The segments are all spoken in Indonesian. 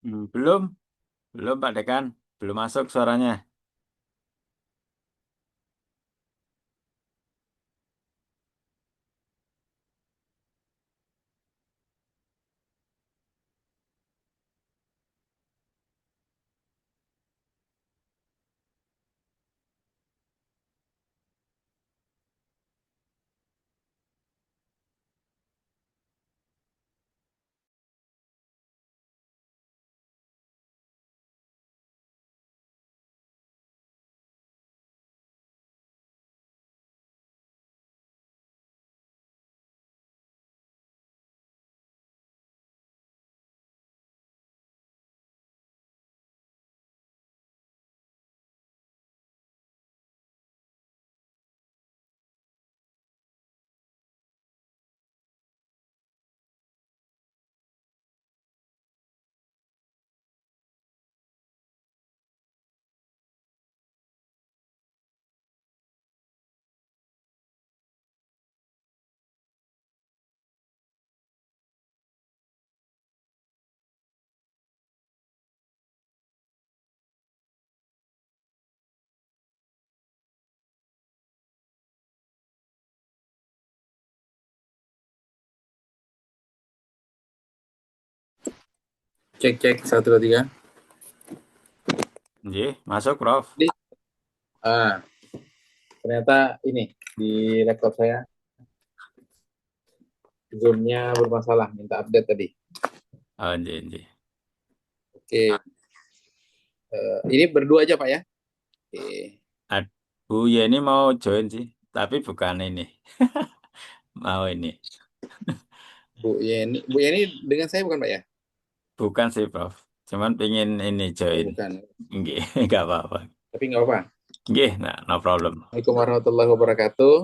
Belum, belum Pak Dekan, belum masuk suaranya. Cek cek satu dua tiga. Nggih, masuk Prof. Di, ternyata ini di laptop saya zoomnya bermasalah, minta update tadi. Oh, nggih, nggih. Oke, ini berdua aja Pak ya. Oke. Bu Yeni mau join sih, tapi bukan ini. Mau ini. Bu Yeni dengan saya bukan Pak ya? Bukan sih Prof. Cuman pengen ini Oh join. bukan, Nggih, nggak apa-apa. tapi nggak apa. Nggih, nah, no problem. Assalamualaikum warahmatullahi wabarakatuh.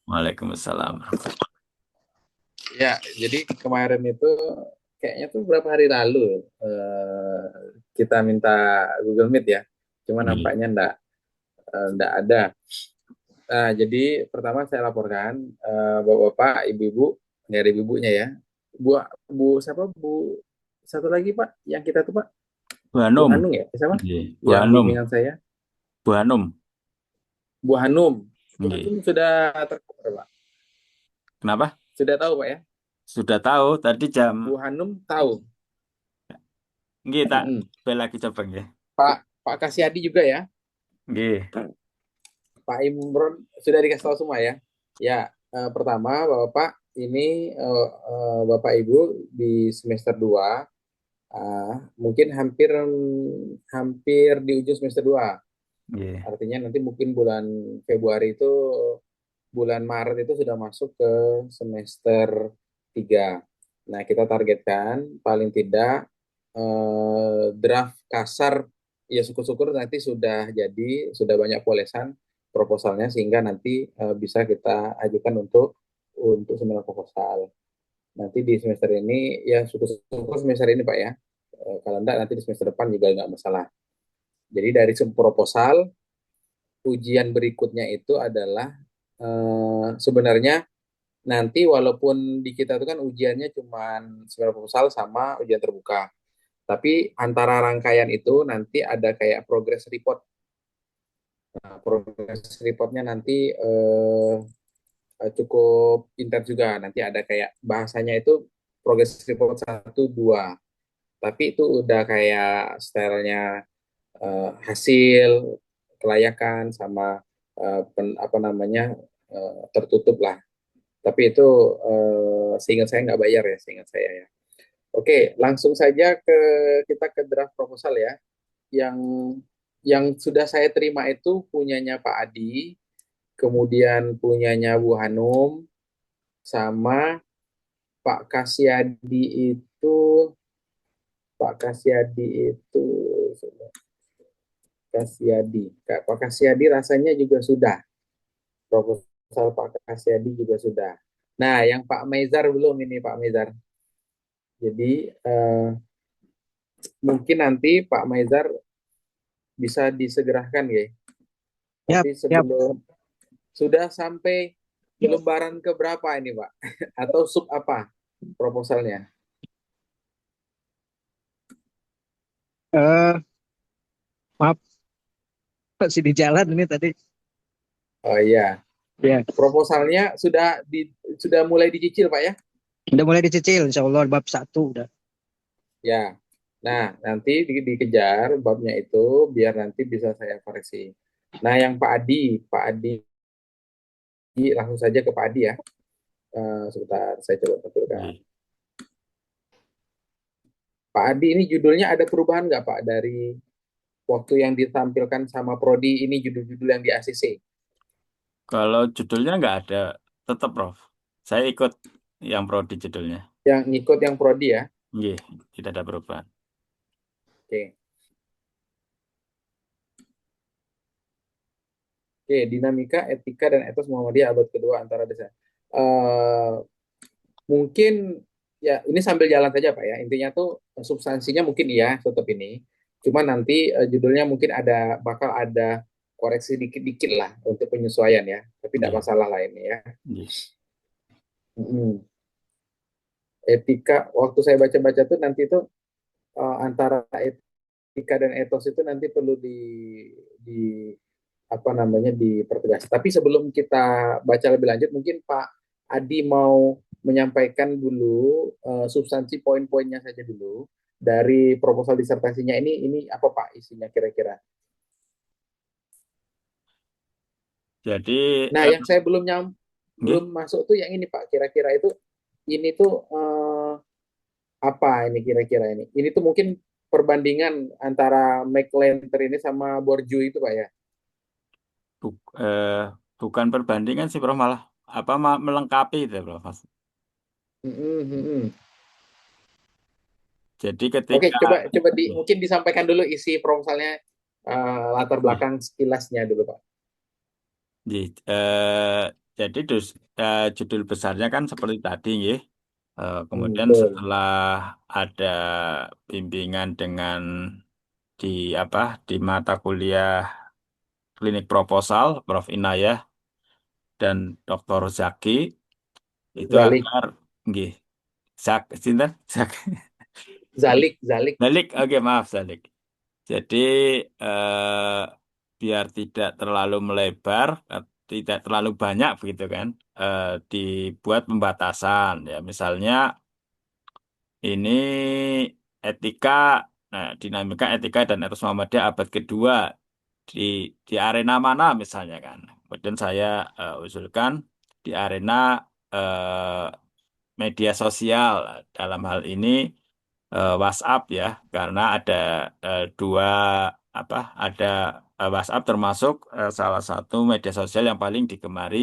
Waalaikumsalam. Ya, jadi kemarin itu kayaknya tuh berapa hari lalu kita minta Google Meet ya. Cuma Nggih. nampaknya enggak ada. Nah, jadi pertama saya laporkan bapak-bapak, ibu-ibu, nggak ada ibu-ibunya ya. Bu, Bu siapa? Bu satu lagi Pak, yang kita tuh Pak, Bu Bu Hanum. Hanung ya, siapa? Nggih, Bu Yang Hanum. bimbingan saya, Bu Hanum. Bu Hanum. Bu Nggih. Hanum sudah tercover Pak. Kenapa? Sudah tahu Pak ya. Sudah tahu tadi jam. Bu Hanum tahu. Nggih, tak Mm-mm. bel lagi coba nggih. Pak Kasyadi juga ya. Nggih. Pak Imron sudah dikasih tahu semua ya. Ya, pertama Bapak ini Bapak Ibu di semester 2 mungkin hampir hampir di ujung semester 2. Nggih. Artinya nanti mungkin bulan Februari itu bulan Maret itu sudah masuk ke semester 3. Nah, kita targetkan paling tidak draft kasar ya syukur-syukur nanti sudah jadi, sudah banyak polesan proposalnya sehingga nanti bisa kita ajukan untuk seminar proposal. Nanti di semester ini ya syukur-syukur semester ini Pak ya. Kalau enggak nanti di semester depan juga nggak masalah. Jadi dari proposal ujian berikutnya itu adalah sebenarnya nanti walaupun di kita itu kan ujiannya cuma seminar proposal sama ujian terbuka. Tapi antara rangkaian itu nanti ada kayak progress report. Nah, progress reportnya nanti cukup intens juga. Nanti ada kayak bahasanya itu progress report satu 2. Tapi itu udah kayak stylenya hasil, kelayakan, sama apa namanya tertutup lah. Tapi itu seingat saya nggak bayar ya, seingat saya ya. Oke, langsung saja kita ke draft proposal ya. Yang sudah saya terima itu punyanya Pak Adi, kemudian punyanya Bu Hanum, sama Pak Kasyadi itu Pak Kasyadi itu Kasyadi. Pak Kasyadi rasanya juga sudah. Proposal Pak Kasyadi juga sudah. Nah, yang Pak Mezar belum ini Pak Mezar. Jadi mungkin nanti Pak Mezar bisa disegerakan ya. Siap, Tapi siap. sebelum sudah sampai lembaran ke berapa ini Pak? Atau sub apa proposalnya? Eh, maaf, masih di jalan ini tadi. Oh iya, Ya, proposalnya sudah mulai dicicil Pak ya? udah mulai dicicil, insya Allah bab satu udah. Ya. Nah, nanti dikejar babnya itu biar nanti bisa saya koreksi. Nah, yang Pak Adi langsung saja ke Pak Adi ya. Sebentar, saya coba betulkan. Nggih. Pak Adi ini judulnya ada perubahan nggak Pak dari waktu yang ditampilkan sama Prodi ini judul-judul yang di ACC? Kalau judulnya nggak ada, tetap Prof. Saya ikut yang prodi judulnya. Yang ngikut yang Prodi ya. Nggih, tidak ada perubahan. Oke. Oke, dinamika, etika, dan etos Muhammadiyah abad kedua antara desa. Eh, Mungkin ya ini sambil jalan saja Pak ya. Intinya tuh substansinya mungkin iya tetap ini. Cuma nanti judulnya mungkin bakal ada koreksi dikit-dikit lah untuk penyesuaian ya. Tapi tidak Nggih, masalah lah ini ya. nggih. Mm-mm. Etika, waktu saya baca-baca tuh nanti tuh antara etika dan etos itu nanti perlu di apa namanya dipertegas. Tapi sebelum kita baca lebih lanjut, mungkin Pak Adi mau menyampaikan dulu substansi poin-poinnya saja dulu dari proposal disertasinya ini apa Pak isinya kira-kira? Jadi, Nah, yang saya nggih, belum masuk tuh yang ini Pak, kira-kira itu ini tuh apa ini kira-kira ini? Ini tuh mungkin perbandingan antara McLanter ini sama Borju itu Pak ya. bu- eh, bukan perbandingan sih, Prof, malah apa melengkapi itu, Prof. Mas. Hmm, hmm, hmm. Jadi Oke, ketika coba nggih, mungkin disampaikan dulu isi proposalnya latar nggih, belakang sekilasnya dulu, Pak. nggih, jadi judul besarnya kan seperti tadi, nggih. Kemudian Betul. setelah ada bimbingan dengan di apa di mata kuliah klinik proposal Prof Inayah dan Dr. Zaki itu Zalik, agar nggih sinten Zak Zalik. Zalik, oke, maaf Zalik. Jadi eh, biar tidak terlalu melebar, tidak terlalu banyak begitu kan, dibuat pembatasan ya. Misalnya ini etika, dinamika etika dan etos Muhammadiyah abad kedua di arena mana misalnya kan. Kemudian saya usulkan di arena eh, media sosial dalam hal ini WhatsApp ya, karena ada dua apa ada WhatsApp termasuk salah satu media sosial yang paling digemari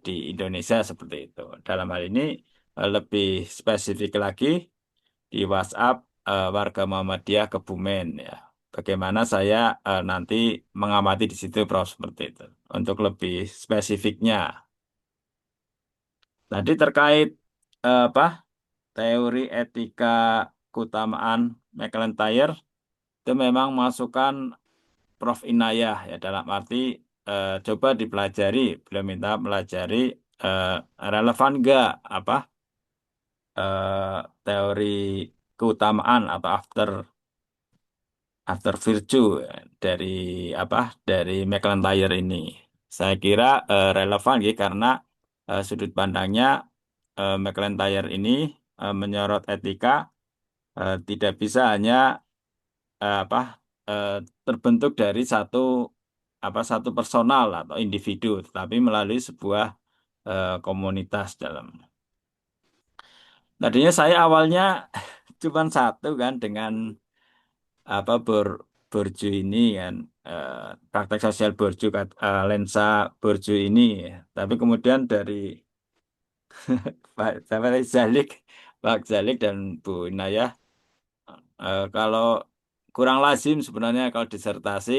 di Indonesia seperti itu. Dalam hal ini lebih spesifik lagi di WhatsApp warga Muhammadiyah Kebumen ya. Bagaimana saya nanti mengamati di situ Prof seperti itu. Untuk lebih spesifiknya. Tadi terkait apa teori etika keutamaan McLantire itu memang masukan Prof Inayah ya dalam arti coba dipelajari, beliau minta pelajari eh, relevan nggak apa teori keutamaan atau after virtue ya, dari apa dari McLantire ini. Saya kira relevan ya karena sudut pandangnya McLantire ini menyorot etika tidak bisa hanya apa eh, terbentuk dari satu personal atau individu, tetapi melalui sebuah komunitas dalam. Tadinya saya awalnya cuma satu kan dengan apa borju ini kan eh, praktek sosial borju lensa borju ini ya. Tapi kemudian dari Pak Zalik, Pak Zalik dan Bu Inayah kalau kurang lazim sebenarnya kalau disertasi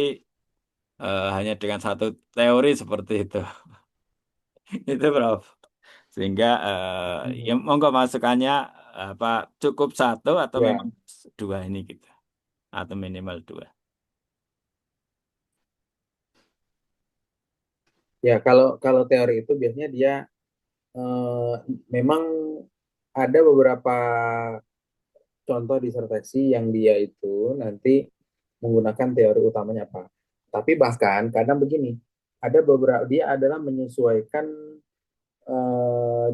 hanya dengan satu teori seperti itu. Itu Prof. Sehingga ya Mhm. monggo masukannya apa cukup satu atau Ya, memang dua ini gitu atau minimal dua. ya kalau kalau teori itu biasanya dia eh, memang ada beberapa contoh disertasi yang dia itu nanti menggunakan teori utamanya apa. Tapi bahkan kadang begini, ada beberapa dia adalah menyesuaikan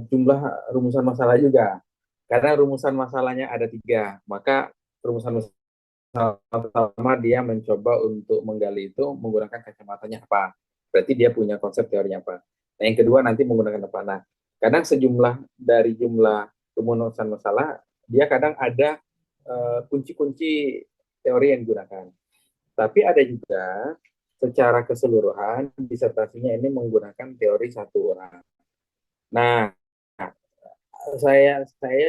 jumlah rumusan masalah juga. Karena rumusan masalahnya ada tiga, maka rumusan masalah pertama dia mencoba untuk menggali itu menggunakan kacamatanya apa. Berarti dia punya konsep teorinya apa. Nah, yang kedua nanti menggunakan apa. Nah, kadang sejumlah dari jumlah rumusan masalah, dia kadang ada kunci-kunci teori yang digunakan. Tapi ada juga secara keseluruhan disertasinya ini menggunakan teori satu orang. Nah, saya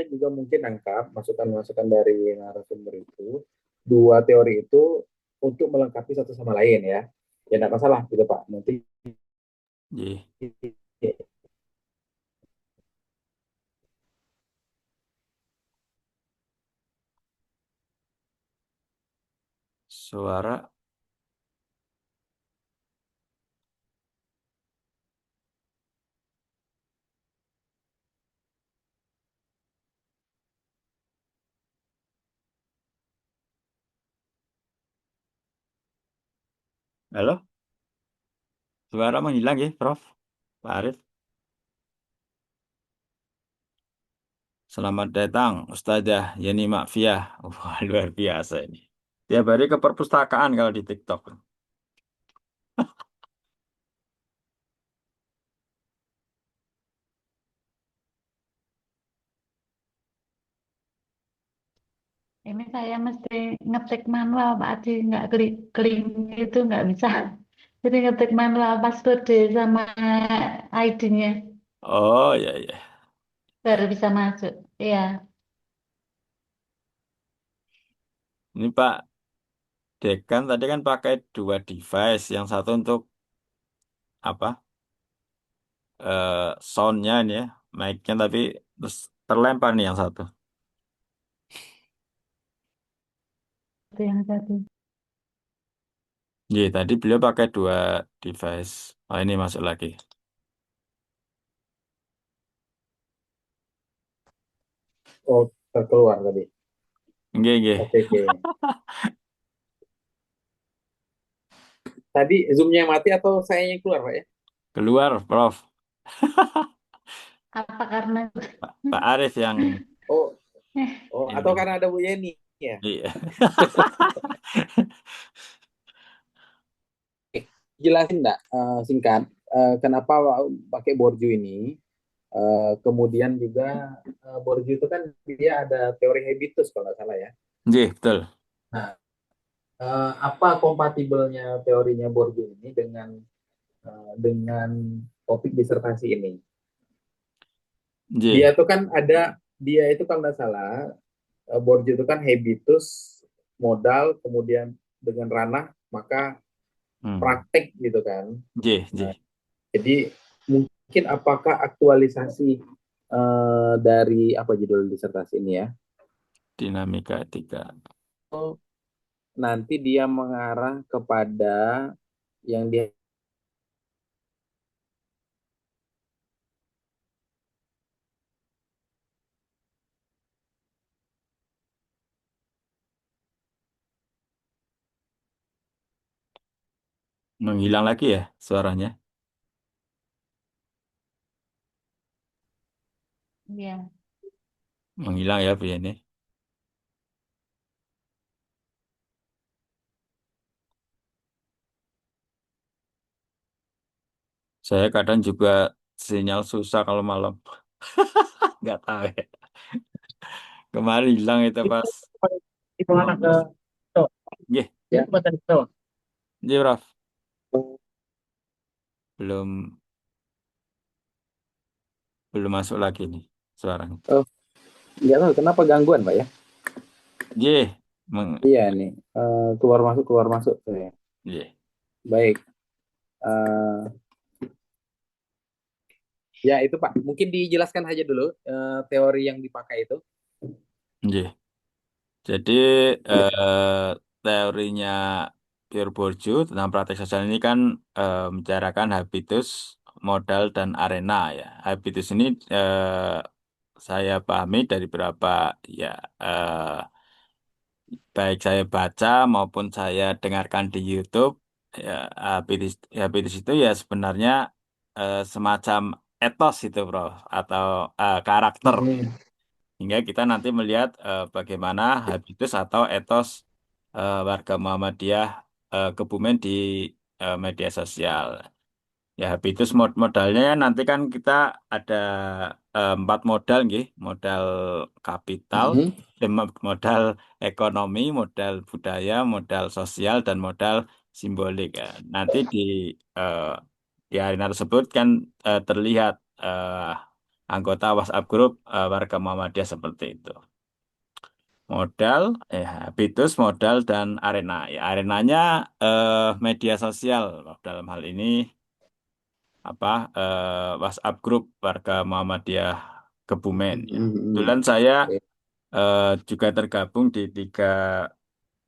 juga mungkin nangkap masukan-masukan dari narasumber itu dua teori itu untuk melengkapi satu sama lain ya. Ya tidak masalah gitu Pak. Nanti Nggih. Suara, halo? Suara menghilang ya, Prof. Pak Arif. Selamat datang, Ustazah Yeni Makfiah. Wah, luar biasa ini. Tiap hari ke perpustakaan kalau di TikTok. Ini saya mesti ngetik manual Pak Adi, nggak klik itu nggak bisa. Jadi ngetik manual password sama ID-nya Oh, ya, ya. baru bisa masuk. Iya, Ini Pak Dekan tadi kan pakai dua device. Yang satu untuk apa? Soundnya ini ya, mic-nya tapi terus terlempar nih yang satu. itu yang tadi. Iya, tadi beliau pakai dua device. Oh, ini masuk lagi. oh keluar tadi. Nggih, nggih. Oke oke. Tadi zoomnya mati atau saya yang keluar Pak ya? Keluar, Prof. Apa karena Pak Arif yang Oh oh atau ini. karena ada Bu Yeni ya? Iya. Jelasin enggak singkat kenapa pakai borju ini? Kemudian juga borju itu kan dia ada teori habitus kalau nggak salah ya. Nggih, betul. Nah, apa kompatibelnya teorinya Borju ini dengan topik disertasi ini? Dia Nggih. itu kan ada dia itu kalau nggak salah Borju itu kan habitus modal kemudian dengan ranah maka Hmm. praktek gitu kan. Nggih, Nah, nggih. jadi mungkin apakah aktualisasi dari apa judul disertasi ini ya? Dinamika etika. Nanti dia mengarah kepada yang dia Menghilang lagi ya suaranya. Iya, Menghilang ya, Bu ini. Saya kadang juga sinyal susah kalau malam. Nggak tahu ya. Kemarin hilang itu pas Itu mau anak ke masuk. tuh, Nggih, ya. itu buatan itu. nggih, Prof. Belum belum masuk lagi nih suaranya. Oh, nggak tahu kenapa gangguan Pak ya. Nggih. Iya nih, keluar masuk saya. Nggih. Baik, eh, ya itu Pak. Mungkin dijelaskan aja dulu teori yang dipakai itu. Nggih. Jadi eh, teorinya Pierre Bourdieu tentang praktek sosial ini kan membicarakan habitus, modal, dan arena ya. Habitus ini saya pahami dari beberapa ya baik saya baca maupun saya dengarkan di YouTube, ya habitus itu ya sebenarnya semacam etos itu, Bro, atau karakter. Mm-mm. Hingga kita nanti melihat bagaimana habitus atau etos warga Muhammadiyah Kebumen di media sosial. Ya, habitus modalnya nanti kan kita ada 4 modal, nggih. Modal kapital, Mm-mm. modal ekonomi, modal budaya, modal sosial, dan modal simbolik. Ya. Nanti eh, di arena tersebut kan terlihat anggota WhatsApp grup warga Muhammadiyah seperti itu. Modal, habitus, modal, dan arena. Ya, arenanya media sosial dalam hal ini apa WhatsApp grup warga Muhammadiyah Kebumen. Ya. Mm-mm. Kebetulan saya Oke. juga tergabung di 3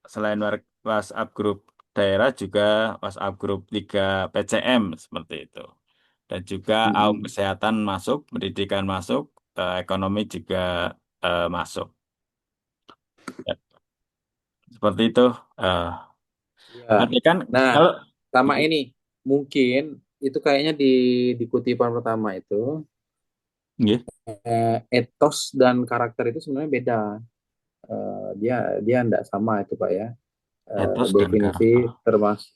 selain WhatsApp grup daerah juga WhatsApp grup 3 PCM seperti itu. Dan juga AUM Mm-mm. kesehatan masuk, pendidikan masuk, ekonomi juga masuk. Ya, seperti itu. Eh, Ya. Berarti kan Nah, kalau sama ini mungkin itu kayaknya di kutipan pertama itu nggih, etos dan karakter itu sebenarnya beda. Dia dia tidak sama itu Pak ya. etos dan Definisi karakter. termasuk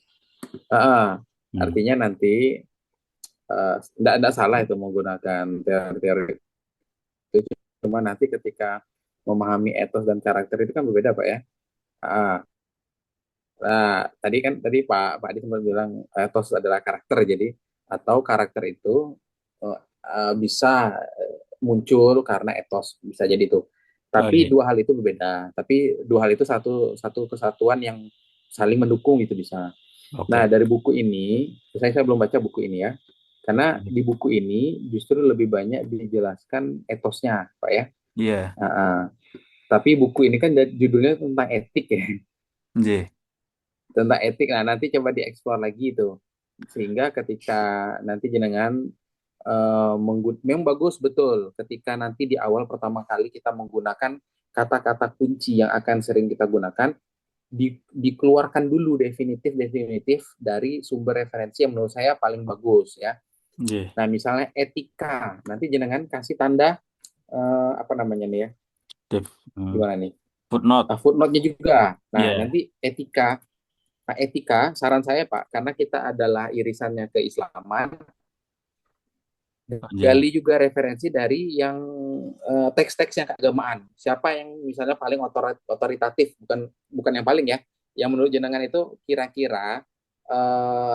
Hmm. artinya nanti tidak salah itu menggunakan teori-teori itu, cuma nanti ketika memahami etos dan karakter itu kan berbeda Pak ya. Ah, nah, tadi Pak Adi sempat bilang etos adalah karakter, jadi atau karakter itu bisa muncul karena etos, bisa jadi itu. Oh Tapi iya, dua hal itu berbeda. Tapi dua hal itu satu satu kesatuan yang saling mendukung itu bisa. Nah, oke. dari buku ini, saya belum baca buku ini ya, karena di buku ini justru lebih banyak dijelaskan etosnya, Pak ya. Iya, Tapi buku ini kan judulnya tentang etik ya, nggih. tentang etik. Nah, nanti coba dieksplor lagi itu. Sehingga ketika nanti jenengan memang bagus betul ketika nanti di awal pertama kali kita menggunakan kata-kata kunci yang akan sering kita gunakan, dikeluarkan dulu definitif dari sumber referensi yang menurut saya paling bagus ya. Nggih. Nah, misalnya etika, nanti jenengan kasih tanda apa namanya nih ya, Hmm, gimana nih? footnote. Footnote-nya juga. Nah, Iya, nanti etika. Nah, etika, saran saya Pak, karena kita adalah irisannya keislaman, nggih. gali juga referensi dari yang teks-teks yang keagamaan. Siapa yang misalnya paling otoritatif, bukan bukan yang paling ya, yang menurut jenengan itu kira-kira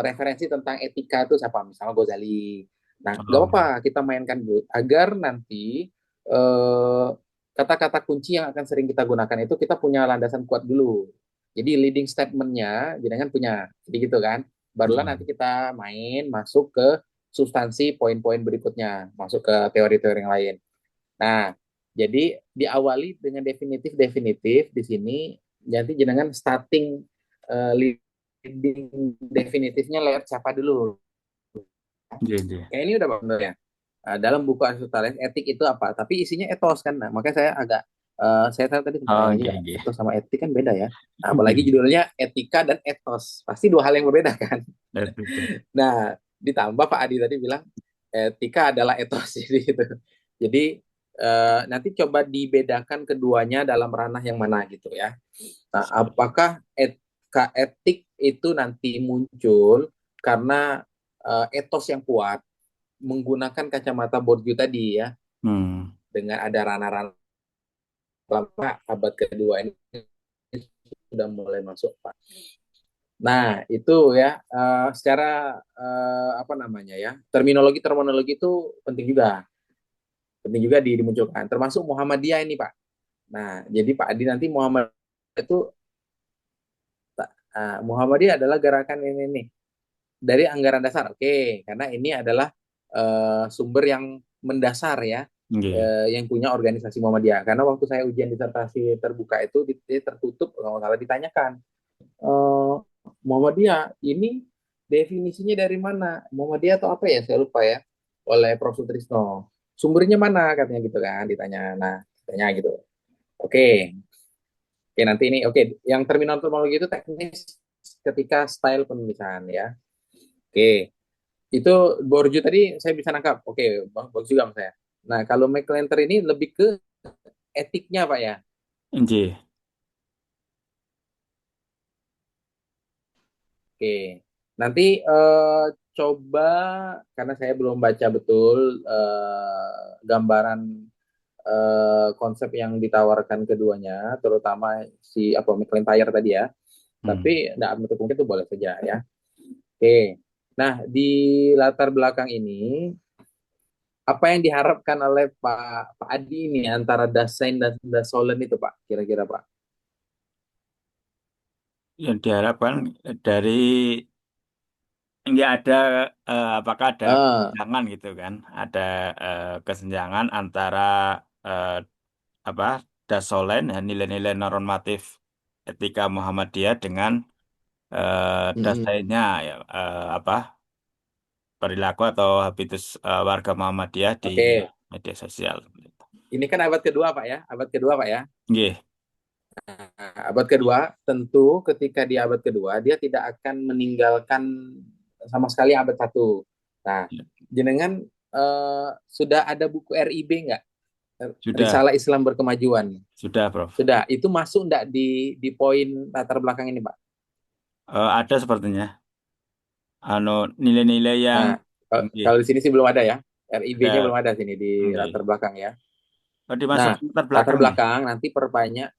referensi tentang etika itu siapa? Misalnya Ghazali. Nah, nggak Oh, apa-apa kita mainkan dulu agar nanti eh, kata-kata kunci yang akan sering kita gunakan itu kita punya landasan kuat dulu. Jadi leading statement-nya jenengan punya. Jadi gitu kan. Barulah iya. nanti kita main masuk ke substansi poin-poin berikutnya, masuk ke teori-teori yang lain. Nah, jadi diawali dengan definitif-definitif di sini, nanti jenengan starting leading definitifnya lewat siapa dulu. Nggih, nggih. Kayak ini udah benar ya. Dalam buku Aristoteles etik itu apa? Tapi isinya etos kan. Nah, makanya saya agak saya tadi sempat Oh, nanya juga, nggih, nggih. etos sama etik kan beda ya. Nah, apalagi judulnya etika dan etos, pasti dua hal yang berbeda kan. Itu. Nah, ditambah Pak Adi tadi bilang etika adalah etos jadi itu. Jadi nanti coba dibedakan keduanya dalam ranah yang mana gitu ya. Nah, apakah etik itu nanti muncul karena etos yang kuat menggunakan kacamata Bourdieu tadi ya, Hmm. dengan ada ranah-ranah lama abad kedua ini sudah mulai masuk Pak. Nah, itu ya secara apa namanya ya, terminologi itu penting juga dimunculkan. Termasuk Muhammadiyah ini Pak. Nah, jadi Pak Adi nanti Muhammadiyah itu Muhammadiyah adalah gerakan ini nih dari anggaran dasar. Oke, karena ini adalah sumber yang mendasar ya, Nggih. yang punya organisasi Muhammadiyah. Karena waktu saya ujian disertasi terbuka itu tertutup kalau salah ditanyakan eh, Muhammadiyah ini definisinya dari mana? Muhammadiyah atau apa ya? Saya lupa ya. Oleh Prof. Sutrisno. Sumbernya mana katanya gitu kan ditanya. Nah, ditanya gitu. Oke. Oke, nanti ini oke, yang terminologi itu teknis ketika style penulisan ya. Oke, itu Borju tadi saya bisa nangkap. Oke, bagus juga mas saya. Nah, kalau McLenter ini lebih ke etiknya Pak ya. Nggih. Oke, nanti coba karena saya belum baca betul gambaran konsep yang ditawarkan keduanya, terutama si apa McLaren tadi ya. Tapi Hmm. tidak menutup mungkin itu boleh saja ya. Oke, nah di latar belakang ini apa yang diharapkan oleh Pak Adi ini antara Dasein dan Dasolen itu Pak, kira-kira Pak? Yang diharapkan dari nggak ada apakah ada Ah, kesenjangan gitu kan? Ada kesenjangan antara eh, apa Dasolen ya, nilai-nilai normatif etika Muhammadiyah dengan mm-mm. dasarnya ya apa perilaku atau habitus warga Muhammadiyah di Oke, media sosial. ini kan abad kedua Pak ya, abad kedua Pak ya. Nggih, Nah, abad kedua, tentu ketika di abad kedua dia tidak akan meninggalkan sama sekali abad satu. Nah, jenengan sudah ada buku RIB nggak? sudah, Risalah Islam Berkemajuan. sudah, Prof. Sudah, itu masuk nggak di poin latar belakang ini, Pak? Ada sepertinya, nilai-nilai yang, Nah, nggih, kalau di sini sih belum ada ya. RIB-nya ada, belum ada sini di latar nggih. belakang ya. Nah, Dimasukin latar latar belakang nih. belakang nanti perbanyak.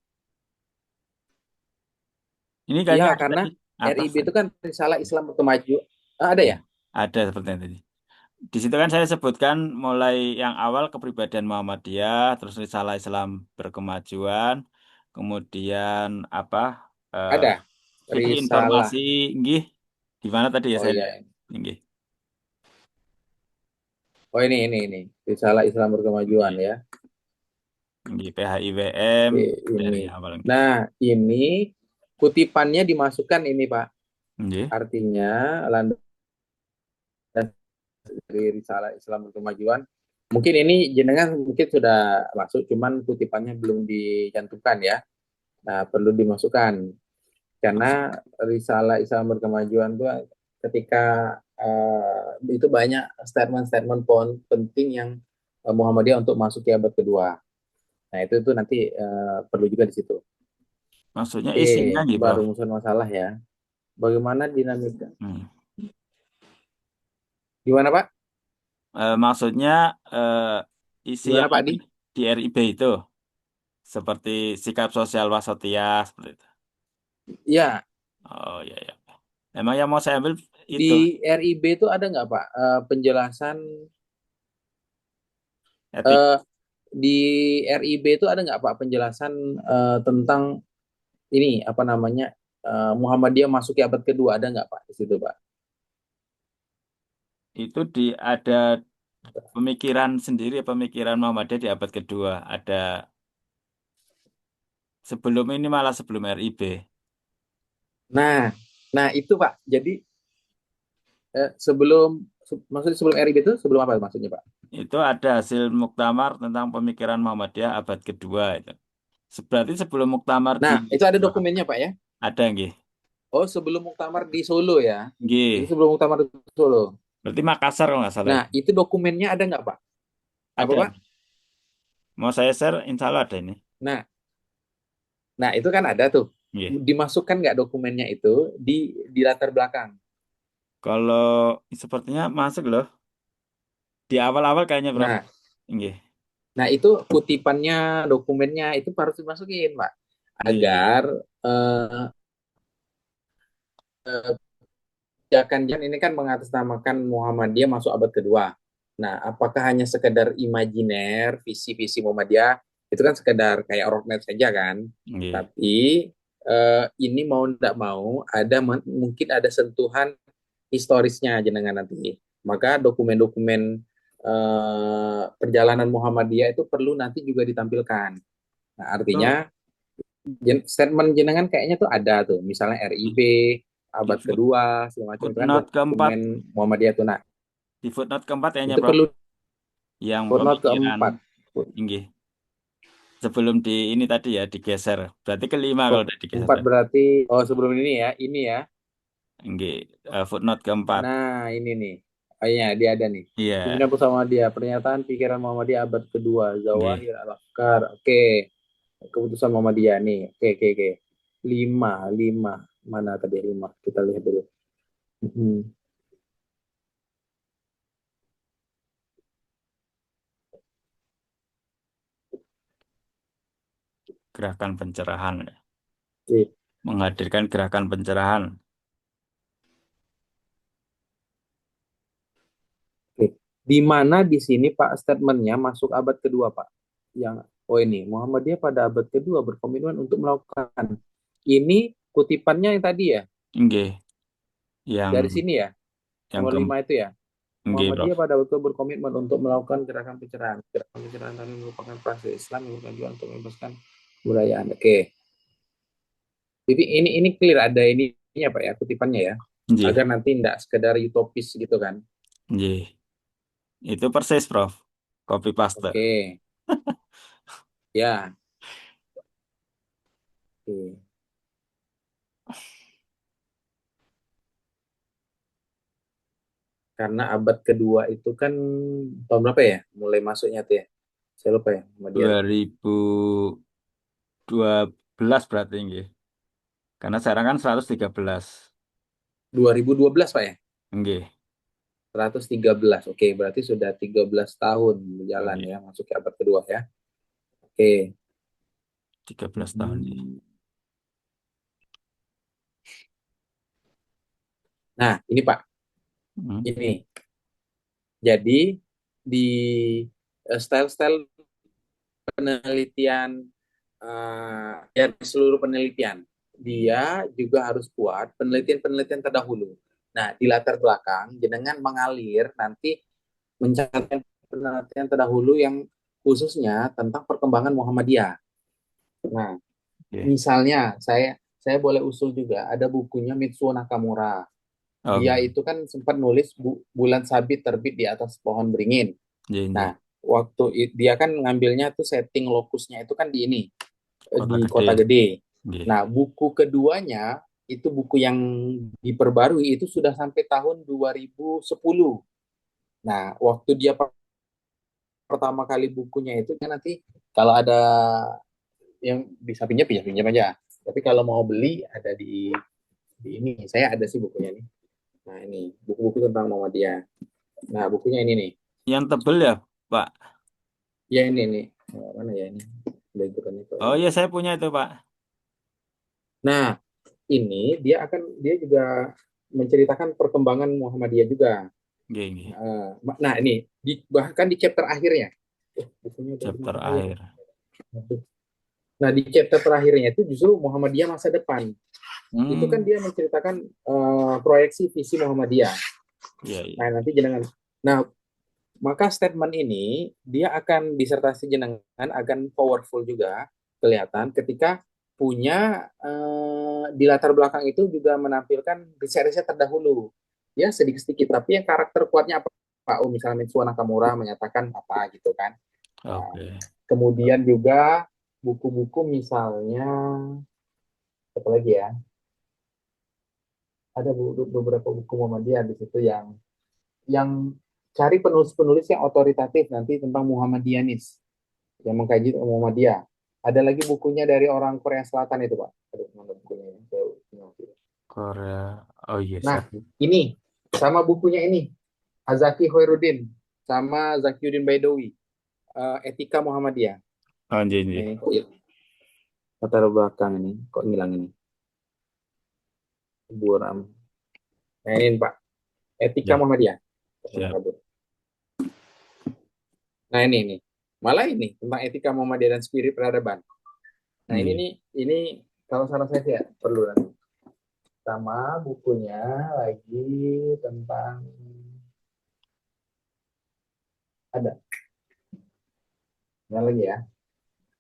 Ini Iya, kayaknya ada karena di atas RIB itu tadi. kan Risalah Islam Berkemajuan. Ada Iya, ya? ada sepertinya tadi. Di situ kan saya sebutkan mulai yang awal kepribadian Muhammadiyah, terus risalah Islam berkemajuan, kemudian apa? eh, Ada. jadi Risalah. informasi, nggih, di mana tadi ya Oh saya lihat, iya. nggih, Oh ini. Risalah Islam Berkemajuan nggih, ya. nggih, PHIWM dari Ini. awal, nggih, Nah, ini kutipannya dimasukkan ini, Pak. nggih, Artinya landasan dari Risalah Islam Berkemajuan. Mungkin ini jenengan mungkin sudah masuk, cuman kutipannya belum dicantumkan ya. Nah, perlu dimasukkan Mas- karena Risalah Islam Berkemajuan itu ketika itu banyak statement-statement penting yang Muhammadiyah untuk masuk ke abad kedua. Nah, itu nanti perlu juga di situ. maksudnya Oke, isinya, nggih, baru Prof. muncul masalah ya. Bagaimana dinamika? Hmm. Gimana Pak? Maksudnya isi Gimana yang Pak ada Di? di RIB itu seperti sikap sosial wasatiyah seperti itu. Ya, Oh iya ya. Emang yang mau saya ambil itu di RIB itu ada nggak Pak penjelasan etik. eh, di RIB itu ada nggak Pak penjelasan tentang ini apa namanya Muhammadiyah masuk ke abad kedua ada nggak Pak di situ Pak? Itu ada pemikiran sendiri, pemikiran Muhammadiyah di abad kedua. Ada sebelum ini malah sebelum RIB. Nah, nah itu Pak. Jadi maksudnya sebelum RIB itu sebelum apa maksudnya Pak? Itu ada hasil muktamar tentang pemikiran Muhammadiyah abad kedua itu. Berarti sebelum muktamar di Nah, itu ada dokumennya Pak ya? ada nggih. Oh, sebelum muktamar di Solo ya? Itu Nggih. sebelum muktamar di Solo. Berarti Makassar kalau nggak salah Nah, itu. itu dokumennya ada nggak Pak? Apa Ada. Pak? Mau saya share, insya Allah ada ini. Nah, nah itu kan ada tuh. Nggih. Dimasukkan nggak dokumennya itu di latar belakang? Kalau sepertinya masuk loh. Di awal-awal kayaknya, Prof. Nah, Nggih. nah itu kutipannya, dokumennya itu harus dimasukin, Pak. Nggih. Agar eh, jangan ini kan mengatasnamakan Muhammadiyah masuk abad kedua. Nah, apakah hanya sekedar imajiner, visi-visi Muhammadiyah itu kan sekedar kayak roadmap saja kan? Nggih. Tapi ini mau tidak mau ada mungkin ada sentuhan historisnya jenengan nanti. Maka dokumen-dokumen perjalanan Muhammadiyah itu perlu nanti juga ditampilkan. Nah, Itu artinya statement jenengan kayaknya tuh ada tuh, misalnya RIB di abad kedua segala macam itu kan footnote keempat, dokumen Muhammadiyah tuh. Nah, di footnote keempat kayaknya, itu Prof. perlu Yang footnote pemikiran keempat. nggih. sebelum di ini tadi ya digeser. Berarti kelima kalau udah digeser. Empat berarti, oh sebelum ini ya. Nggih, footnote keempat. Nah, ini nih. Oh iya, dia ada nih. Iya, Pimpinan Pusat Muhammadiyah, pernyataan pikiran Muhammadiyah abad kedua, nggih. Zawahir Al-Afkar. Oke, keputusan Muhammadiyah nih. Oke. Lima. Mana tadi lima? Kita lihat dulu. Hmm. Gerakan pencerahan. Oke. Menghadirkan gerakan pencerahan. Oke. Di mana di sini Pak statementnya masuk abad kedua Pak? Yang ini Muhammadiyah pada abad kedua berkomitmen untuk melakukan. Ini kutipannya yang tadi ya, Nggih, yang dari sini ya, yang nomor ke 5 itu ya. nggih, Prof. Muhammadiyah pada waktu berkomitmen untuk melakukan gerakan pencerahan. Gerakan pencerahan tadi merupakan proses Islam yang bertujuan untuk membebaskan kebudayaan. Oke. Jadi ini clear ada ini apa ya kutipannya ya, Nggih, agar nanti tidak sekedar utopis gitu kan. nggih. Itu persis, Prof. Copy paste. Oke. Ya. Oke. Karena abad kedua itu kan tahun berapa ya? Mulai masuknya tuh ya. Saya lupa ya, Muhammadiyah. 2012 berarti nggih. Karena sekarang kan 113. 2012 Pak ya? Nggih, 113. Oke, berarti sudah 13 tahun berjalan nggih. ya masuk ke abad kedua ya. Oke. 13 tahun nggih. Nah, ini Pak. Hmm. Ini. Jadi di style-style penelitian ya seluruh penelitian dia juga harus kuat penelitian-penelitian terdahulu. Nah, di latar belakang jenengan mengalir nanti mencari penelitian terdahulu yang khususnya tentang perkembangan Muhammadiyah. Nah, Nggih. misalnya saya boleh usul juga ada bukunya Mitsuo Nakamura. Oh, Dia nggih. itu kan sempat nulis bulan sabit terbit di atas pohon beringin. Nggih, nggih. Nah, dia kan ngambilnya tuh setting lokusnya itu kan di ini Kota di gede. Kota Gede. Nggih. Nah, buku keduanya itu buku yang diperbarui itu sudah sampai tahun 2010. Nah, waktu dia pertama kali bukunya itu kan nanti kalau ada yang bisa pinjam aja. Tapi kalau mau beli ada di ini. Saya ada sih bukunya nih. Nah, ini buku-buku tentang Muhammadiyah. Nah, bukunya ini nih. Yang tebel ya, Pak? Ya ini nih. Mana ya ini? Background itu. Oh iya, saya punya itu, Pak. Nah, ini dia juga menceritakan perkembangan Muhammadiyah juga. Nggih, nggih. Nah, ini bahkan di chapter akhirnya. Bukunya udah Chapter dimana ya? akhir. Nah, di chapter terakhirnya itu justru Muhammadiyah masa depan. Itu kan Hmm. dia menceritakan proyeksi visi Muhammadiyah. Iya, iya. Nah, nanti jenengan. Nah, maka statement ini dia akan disertasi jenengan akan powerful juga kelihatan ketika punya di latar belakang itu juga menampilkan riset-riset terdahulu. Ya sedikit-sedikit tapi yang karakter kuatnya apa? Pak misalnya Mitsuo Nakamura menyatakan apa gitu kan. Nah, Oke. kemudian juga buku-buku misalnya apa lagi ya? Ada beberapa buku Muhammadiyah di situ yang cari penulis-penulis yang otoritatif nanti tentang Muhammadianis yang mengkaji Muhammadiyah. Ada lagi bukunya dari orang Korea Selatan itu, Pak. Aduh, mana bukunya ya? Korea. Oh iya, Nah, saya. ini sama bukunya ini, Azaki Hoirudin sama Zakiuddin Baidowi, Etika Muhammadiyah. Oh, iya, iya. Ini kok latar belakang ini kok ngilang ini. Buram. Nah, ini Pak, Etika Ya, Muhammadiyah. siap. Nah, ini. Malah ini tentang etika Muhammadiyah dan spirit peradaban. Nah, Iya. ini kalau saran saya sih ya perlu nanti. Sama bukunya lagi tentang ada lagi ya.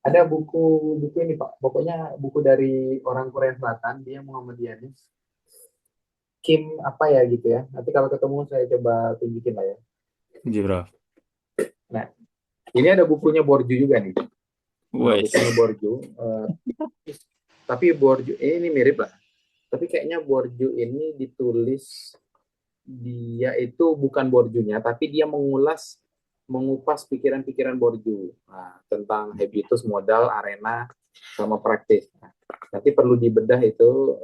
Ada buku ini Pak. Pokoknya buku dari orang Korea Selatan, dia Muhammadianis. Kim apa ya gitu ya. Nanti kalau ketemu saya coba tunjukin lah ya. Iya, Bro. Nah, ini ada bukunya Borju juga nih. Wes. bukunya Borju. Tapi Borju ini mirip lah. Tapi kayaknya Borju ini ditulis, dia itu bukan Borjunya, tapi dia mengupas pikiran-pikiran Borju. Nah, tentang habitus, modal, arena, sama praktis. Nah, nanti perlu dibedah itu,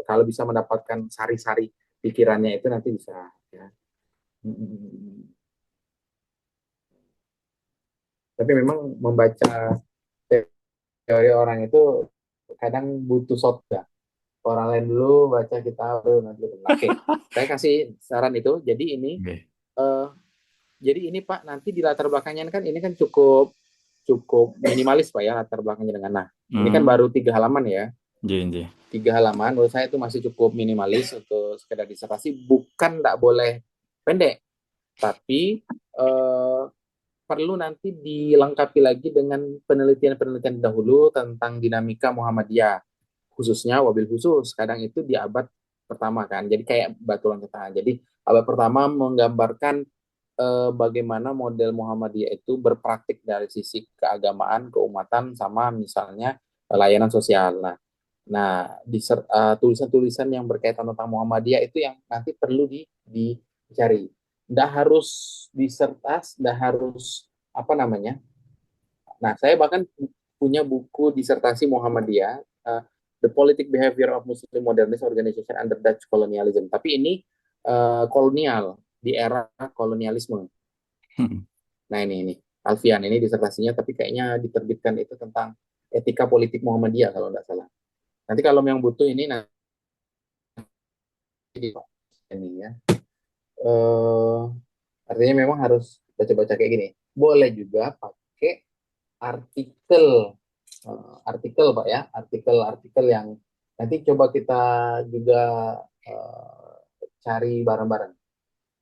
kalau bisa mendapatkan sari-sari pikirannya itu nanti bisa. Ya. Tapi memang membaca teori orang itu kadang butuh shotgun. Orang lain dulu baca kita baru nanti. Oke, saya kasih saran itu. Oke. Jadi ini Pak, nanti di latar belakangnya kan ini kan cukup cukup minimalis Pak ya, latar belakangnya dengan. Nah, ini kan baru 3 halaman ya. Ji. 3 halaman menurut saya itu masih cukup minimalis untuk sekedar disertasi. Bukan tidak boleh pendek, tapi perlu nanti dilengkapi lagi dengan penelitian-penelitian dahulu tentang dinamika Muhammadiyah, khususnya wabil khusus. Kadang itu di abad pertama kan, jadi kayak batu loncatan. Jadi abad pertama menggambarkan bagaimana model Muhammadiyah itu berpraktik dari sisi keagamaan, keumatan, sama misalnya layanan sosial. Nah, tulisan-tulisan yang berkaitan tentang Muhammadiyah itu yang nanti perlu dicari. Tidak harus disertas, tidak harus apa namanya. Nah, saya bahkan punya buku disertasi Muhammadiyah, The Politic Behavior of Muslim Modernist Organization Under Dutch Colonialism. Tapi ini kolonial, di era kolonialisme. Nah, ini Alfian, ini disertasinya, tapi kayaknya diterbitkan itu tentang etika politik Muhammadiyah kalau tidak salah. Nanti kalau yang butuh ini nanti ini ya. Artinya memang harus baca-baca kayak gini. Boleh juga pakai artikel, artikel Pak ya, artikel-artikel yang nanti coba kita juga cari bareng-bareng.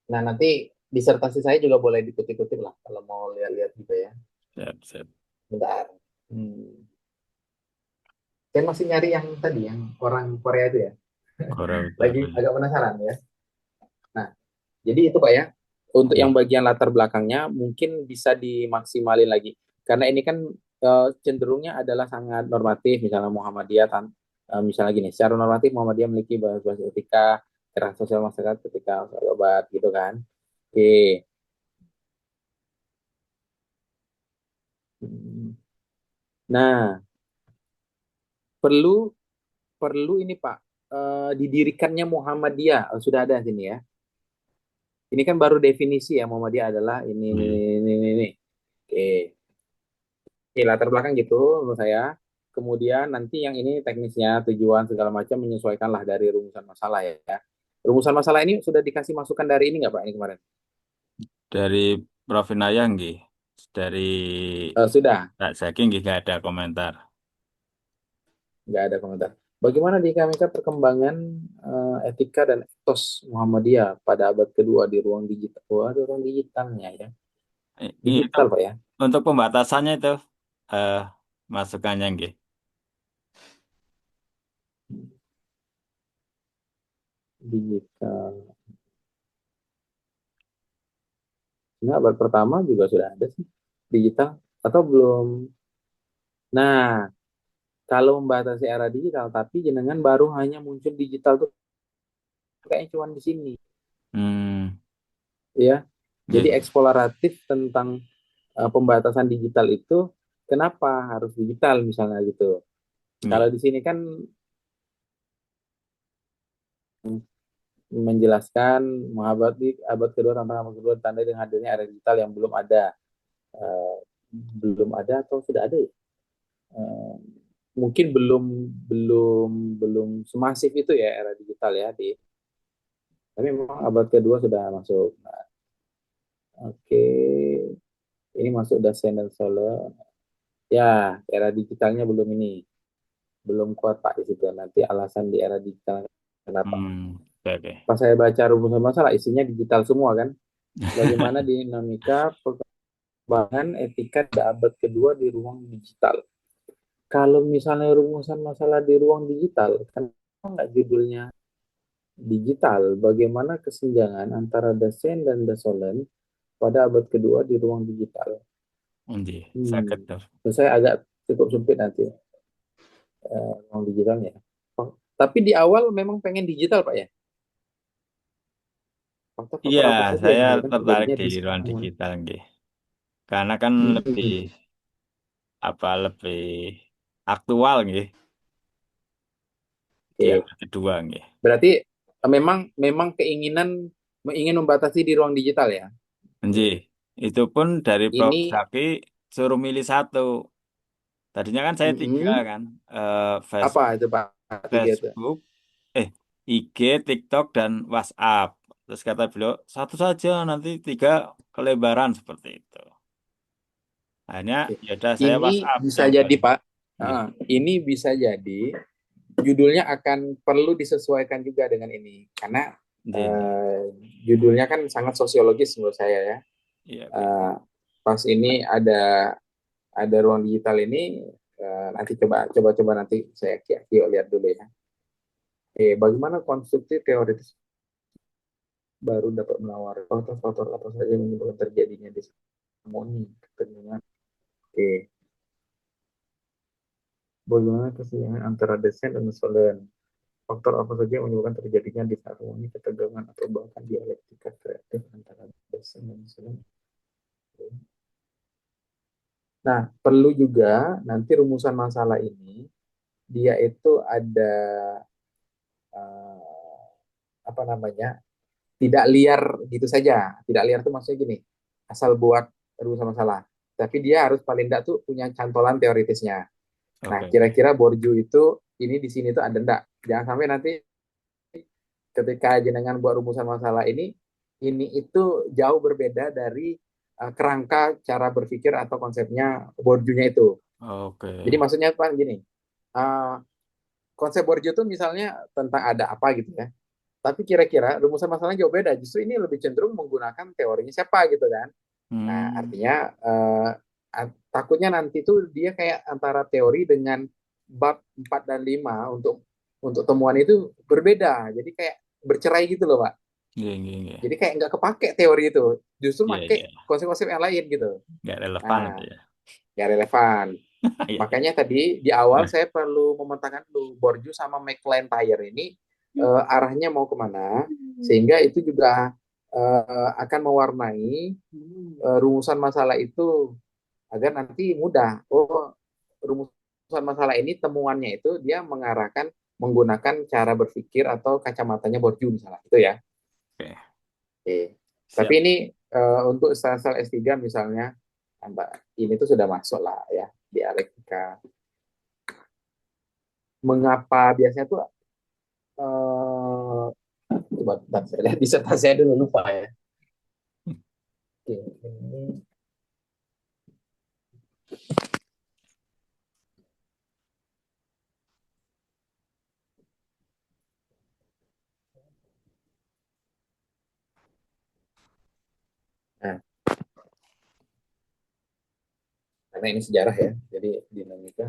Nah, nanti disertasi saya juga boleh dikutip-kutip lah kalau mau lihat-lihat juga ya. Siap. Bentar. Saya masih nyari yang tadi, yang orang Korea itu ya. Korea Lagi Utara. agak penasaran ya. Nah, jadi itu Pak ya. Untuk yang bagian latar belakangnya mungkin bisa dimaksimalin lagi. Karena ini kan cenderungnya adalah sangat normatif. Misalnya Muhammadiyah, misalnya gini, secara normatif Muhammadiyah memiliki bahasa etika, era sosial masyarakat ketika obat gitu kan. Oke. Nah, perlu ini Pak, didirikannya Muhammadiyah. Sudah ada di sini ya. Ini kan baru definisi ya, Muhammadiyah adalah ini. Oke, latar belakang gitu menurut saya. Kemudian nanti yang ini teknisnya, tujuan segala macam menyesuaikanlah dari rumusan masalah ya. Rumusan masalah ini sudah dikasih masukan dari ini nggak Pak ini kemarin? Dari Prof. Inayang nggih. Dari Sudah, Kak Zaki nggih nggak ada komentar. nggak ada komentar. Bagaimana di KMK perkembangan etika dan etos Muhammadiyah pada abad kedua di ruang digital? Wah, ada ruang digitalnya ya. Itu Digital Pak ya. untuk pembatasannya itu masukannya nggih. Digital. Ini abad pertama juga sudah ada sih digital atau belum? Nah, kalau membatasi era digital, tapi jenengan baru hanya muncul digital tuh kayaknya cuma di sini, ya. Jadi Nggih. eksploratif tentang pembatasan digital itu, kenapa harus digital misalnya gitu. Kalau Nggih. di sini kan menjelaskan abad kedua tantangan abad kedua tanda dengan hadirnya era digital yang belum ada atau sudah ada ya? Mungkin belum semasif itu ya era digital ya tapi memang abad kedua sudah masuk. Nah, oke, ini masuk Dasein dan Solo ya. Era digitalnya belum kuat Pak di situ. Nanti alasan di era digital kenapa? Oke. Pas saya baca rumusan masalah isinya digital semua kan. Bagaimana dinamika perkembangan etika di abad kedua di ruang digital. Kalau misalnya rumusan masalah di ruang digital, kan nggak judulnya digital? Bagaimana kesenjangan antara Dasein dan Dasolen pada abad kedua di ruang digital? Nggih, saged. Saya agak cukup sempit nanti ruang digitalnya. Oh, tapi di awal memang pengen digital Pak ya. Iya, Faktor-faktor apa saja yang saya menyebabkan tertarik terjadinya di ruang disharmoni? digital, nggih. Karena kan lebih Hmm. lebih aktual, nggih, di Oke. abad kedua, nggih. Berarti memang memang keinginan ingin membatasi di ruang digital ya. Nggih, itu pun dari Prof. Ini Zaki suruh milih satu. Tadinya kan saya tiga mm-mm. kan, Apa itu Pak? Tiga itu. Facebook, eh IG, TikTok dan WhatsApp. Terus kata beliau satu saja nanti tiga kelebaran seperti itu. Akhirnya Oke. ya udah saya Ini WhatsApp bisa yang jadi paling. Pak. Nggih, Ini bisa jadi judulnya akan perlu disesuaikan juga dengan ini karena nggih, nggih. eh, judulnya kan sangat sosiologis menurut saya ya. Iya, Eh, Pas ini ada ruang digital ini nanti coba nanti saya lihat dulu ya. Bagaimana konstruksi teoritis baru dapat menawar faktor-faktor apa saja yang menyebabkan terjadinya disharmoni ketegangan. Oke, bagaimana keseimbangan antara desain dan solen? Faktor apa saja yang menyebabkan terjadinya disharmoni, ketegangan, atau bahkan dialektika kreatif antara desain dan solen? Nah, perlu juga nanti rumusan masalah ini dia itu ada uh, apa namanya, tidak liar gitu saja. Tidak liar itu maksudnya gini, asal buat rumusan masalah. Tapi dia harus paling tidak tuh punya cantolan teoritisnya. Nah, oke. kira-kira Borju itu ini di sini tuh ada enggak? Jangan sampai nanti ketika jenengan buat rumusan masalah ini itu jauh berbeda dari kerangka cara berpikir atau konsepnya Borjunya itu. Oke. Jadi maksudnya apa gini, uh, konsep Borju itu misalnya tentang ada apa gitu ya. Tapi kira-kira rumusan masalahnya jauh beda. Justru ini lebih cenderung menggunakan teorinya siapa gitu kan. Nah, Hmm, artinya takutnya nanti tuh dia kayak antara teori dengan bab 4 dan 5 untuk temuan itu berbeda. Jadi kayak bercerai gitu loh, Pak. nggih, nggih, nggih. Jadi kayak nggak kepake teori itu. Justru Iya, pakai iya. konsep-konsep yang lain gitu. Nggak relevan itu Nah, ya. ya relevan. Iya, iya. Makanya tadi di awal saya perlu memetakan dulu Borju sama McLaren ini arahnya mau kemana, sehingga itu juga akan mewarnai rumusan masalah itu agar nanti mudah. Oh, rumusan masalah ini temuannya itu dia mengarahkan menggunakan cara berpikir atau kacamatanya Borju misalnya itu ya. Oke, Oke. Tapi siap. ini untuk style S3 misalnya ini tuh sudah masuk lah ya dialektika. Mengapa biasanya tuh coba bentar, saya lihat disertasi saya dulu lupa ya. Oke, ini. Nah, karena ini sejarah ya, jadi dinamika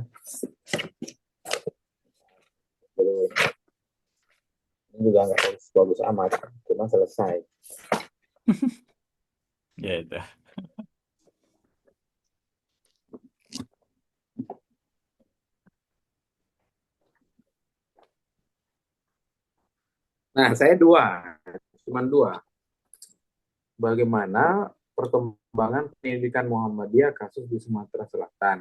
belum, ini juga nggak bagus, bagus amat, cuma selesai. Ya itu. Nah, saya cuma dua. Bagaimana perkembangan pendidikan Muhammadiyah kasus di Sumatera Selatan?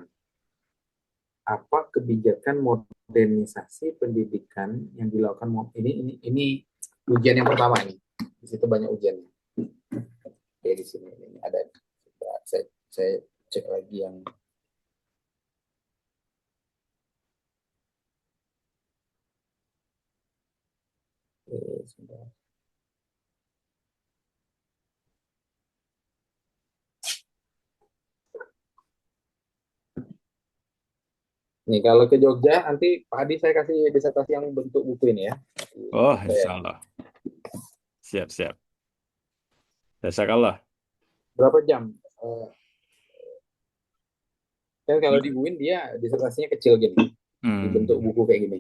Apa kebijakan modernisasi pendidikan yang dilakukan ini ujian yang pertama ini. Di situ banyak ujiannya. Oke, di sini ini ada. Saya cek lagi yang sebentar. Nih kalau ke Jogja nanti Pak Adi saya kasih disertasi yang bentuk buku ini ya. Oh, Saya. insya Allah. Siap, siap. Jazakallah. Berapa jam? Eh, Kan kalau di UIN dia disertasinya kecil gini, dibentuk Hmm. buku kayak gini.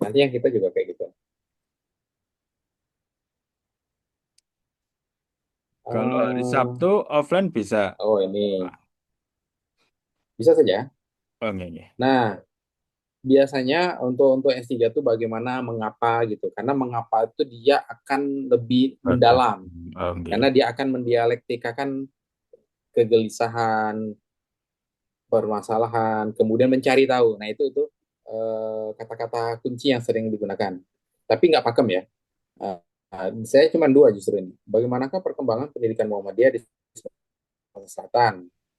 Nanti yang kita juga kayak gitu. Kalau hari Uh, Sabtu offline bisa. oh ini bisa saja. Oh, nggih, nggih. Nah, biasanya untuk S3 tuh bagaimana mengapa gitu. Karena mengapa itu dia akan lebih Betul. mendalam. Oh, Karena nggih. dia akan mendialektikakan kegelisahan, permasalahan, kemudian mencari tahu. Nah, itu kata-kata kunci yang sering digunakan. Tapi nggak pakem ya. Saya cuma dua justru ini. Bagaimanakah perkembangan pendidikan Muhammadiyah di Sumatera Selatan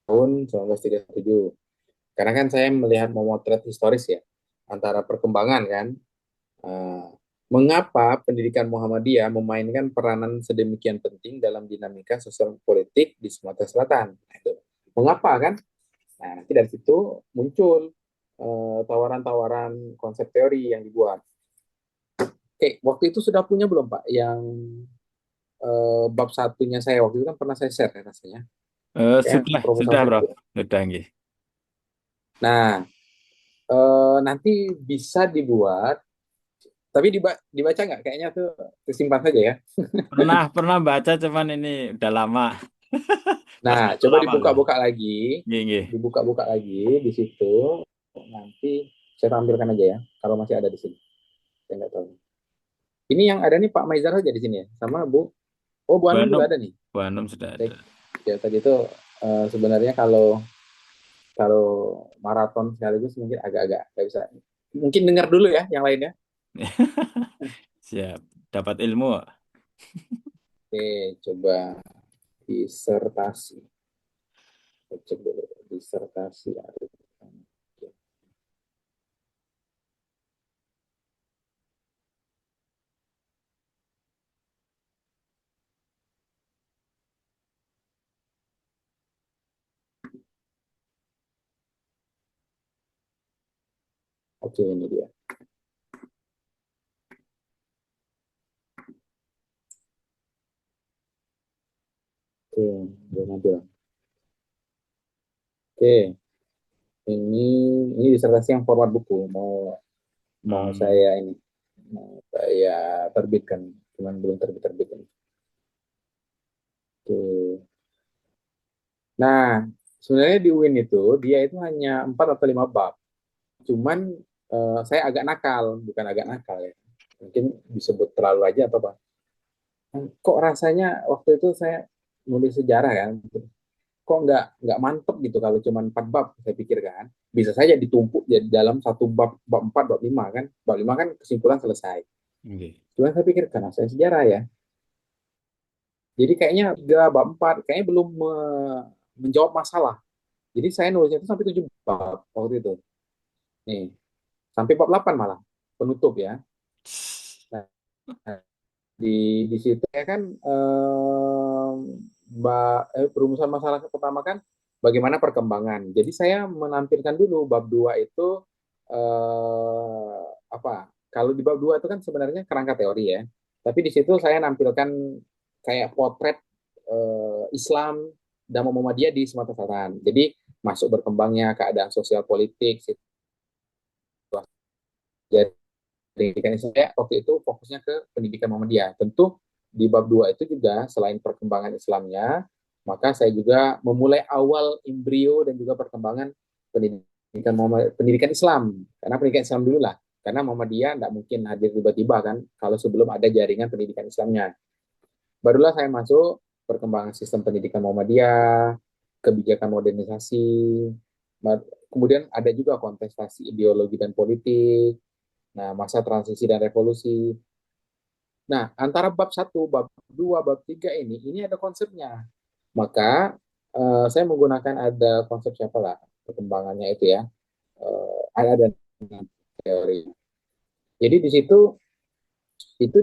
tahun 1937? Karena kan saya melihat memotret historis ya antara perkembangan kan. Eh, Mengapa pendidikan Muhammadiyah memainkan peranan sedemikian penting dalam dinamika sosial politik di Sumatera Selatan? Nah, itu. Mengapa kan? Nah, nanti dari situ muncul tawaran-tawaran konsep teori yang dibuat. Oke, waktu itu sudah punya belum Pak yang bab satunya saya waktu itu kan pernah saya share ya rasanya. Kayak Sudah, proposal sudah, saya Bro. juga. Sudah, nggih. Nah, nanti bisa dibuat, tapi dibaca nggak? Kayaknya tuh tersimpan saja ya. Pernah, pernah baca, cuman ini udah lama. Pas Nah, waktu coba lama tuh. dibuka-buka lagi, Nggih, nggih. dibuka-buka lagi di situ. Nanti saya tampilkan aja ya, kalau masih ada di sini. Saya nggak tahu. Ini yang ada nih Pak Maizar saja di sini ya, sama Bu. Oh, Bu Anum Bandung, juga ada nih. Bandung sudah ada. Saya, ya tadi itu sebenarnya kalau kalau maraton sekaligus mungkin agak-agak nggak bisa. Mungkin dengar dulu ya yang lainnya. Siap. Dapat ilmu. Oke, coba disertasi. Cek dulu disertasi. Oke, ini dia. Oke, udah nampil. Oke, ini ini disertasi yang format buku. Mau mau Hmm. saya ini mau saya terbitkan, cuman belum terbit-terbit ini. Oke. Nah, sebenarnya di UIN itu dia itu hanya 4 atau 5 bab. Cuman saya agak nakal, bukan agak nakal ya. Mungkin disebut terlalu aja atau apa. Kok rasanya waktu itu saya nulis sejarah kan, kok nggak mantep gitu kalau cuma 4 bab, saya pikir kan. Bisa saja ditumpuk jadi dalam satu bab, bab 4, bab 5 kan. Bab 5 kan kesimpulan selesai. Nggih. Cuman saya pikir karena saya sejarah ya. Jadi kayaknya 3 bab 4 kayaknya belum menjawab masalah. Jadi saya nulisnya itu sampai 7 bab waktu itu. Nih, sampai bab 8 malah penutup ya. Nah, di situ ya kan perumusan masalah pertama kan bagaimana perkembangan. Jadi saya menampilkan dulu bab 2 itu apa? Kalau di bab 2 itu kan sebenarnya kerangka teori ya. Tapi di situ saya nampilkan kayak potret Islam dan Muhammadiyah di Sumatera Selatan. Jadi masuk berkembangnya keadaan sosial politik, jadi pendidikan Islam waktu itu fokusnya ke pendidikan Muhammadiyah. Tentu di bab 2 itu juga selain perkembangan Islamnya, maka saya juga memulai awal embrio dan juga perkembangan pendidikan pendidikan Islam. Karena pendidikan Islam dulu lah. Karena Muhammadiyah tidak mungkin hadir tiba-tiba kan kalau sebelum ada jaringan pendidikan Islamnya. Barulah saya masuk perkembangan sistem pendidikan Muhammadiyah, kebijakan modernisasi, kemudian ada juga kontestasi ideologi dan politik, nah masa transisi dan revolusi. Nah, antara bab satu, bab 2, bab 3 ini ada konsepnya. Maka saya menggunakan ada konsep siapa lah perkembangannya itu ya. Ada teori. Jadi di situ itu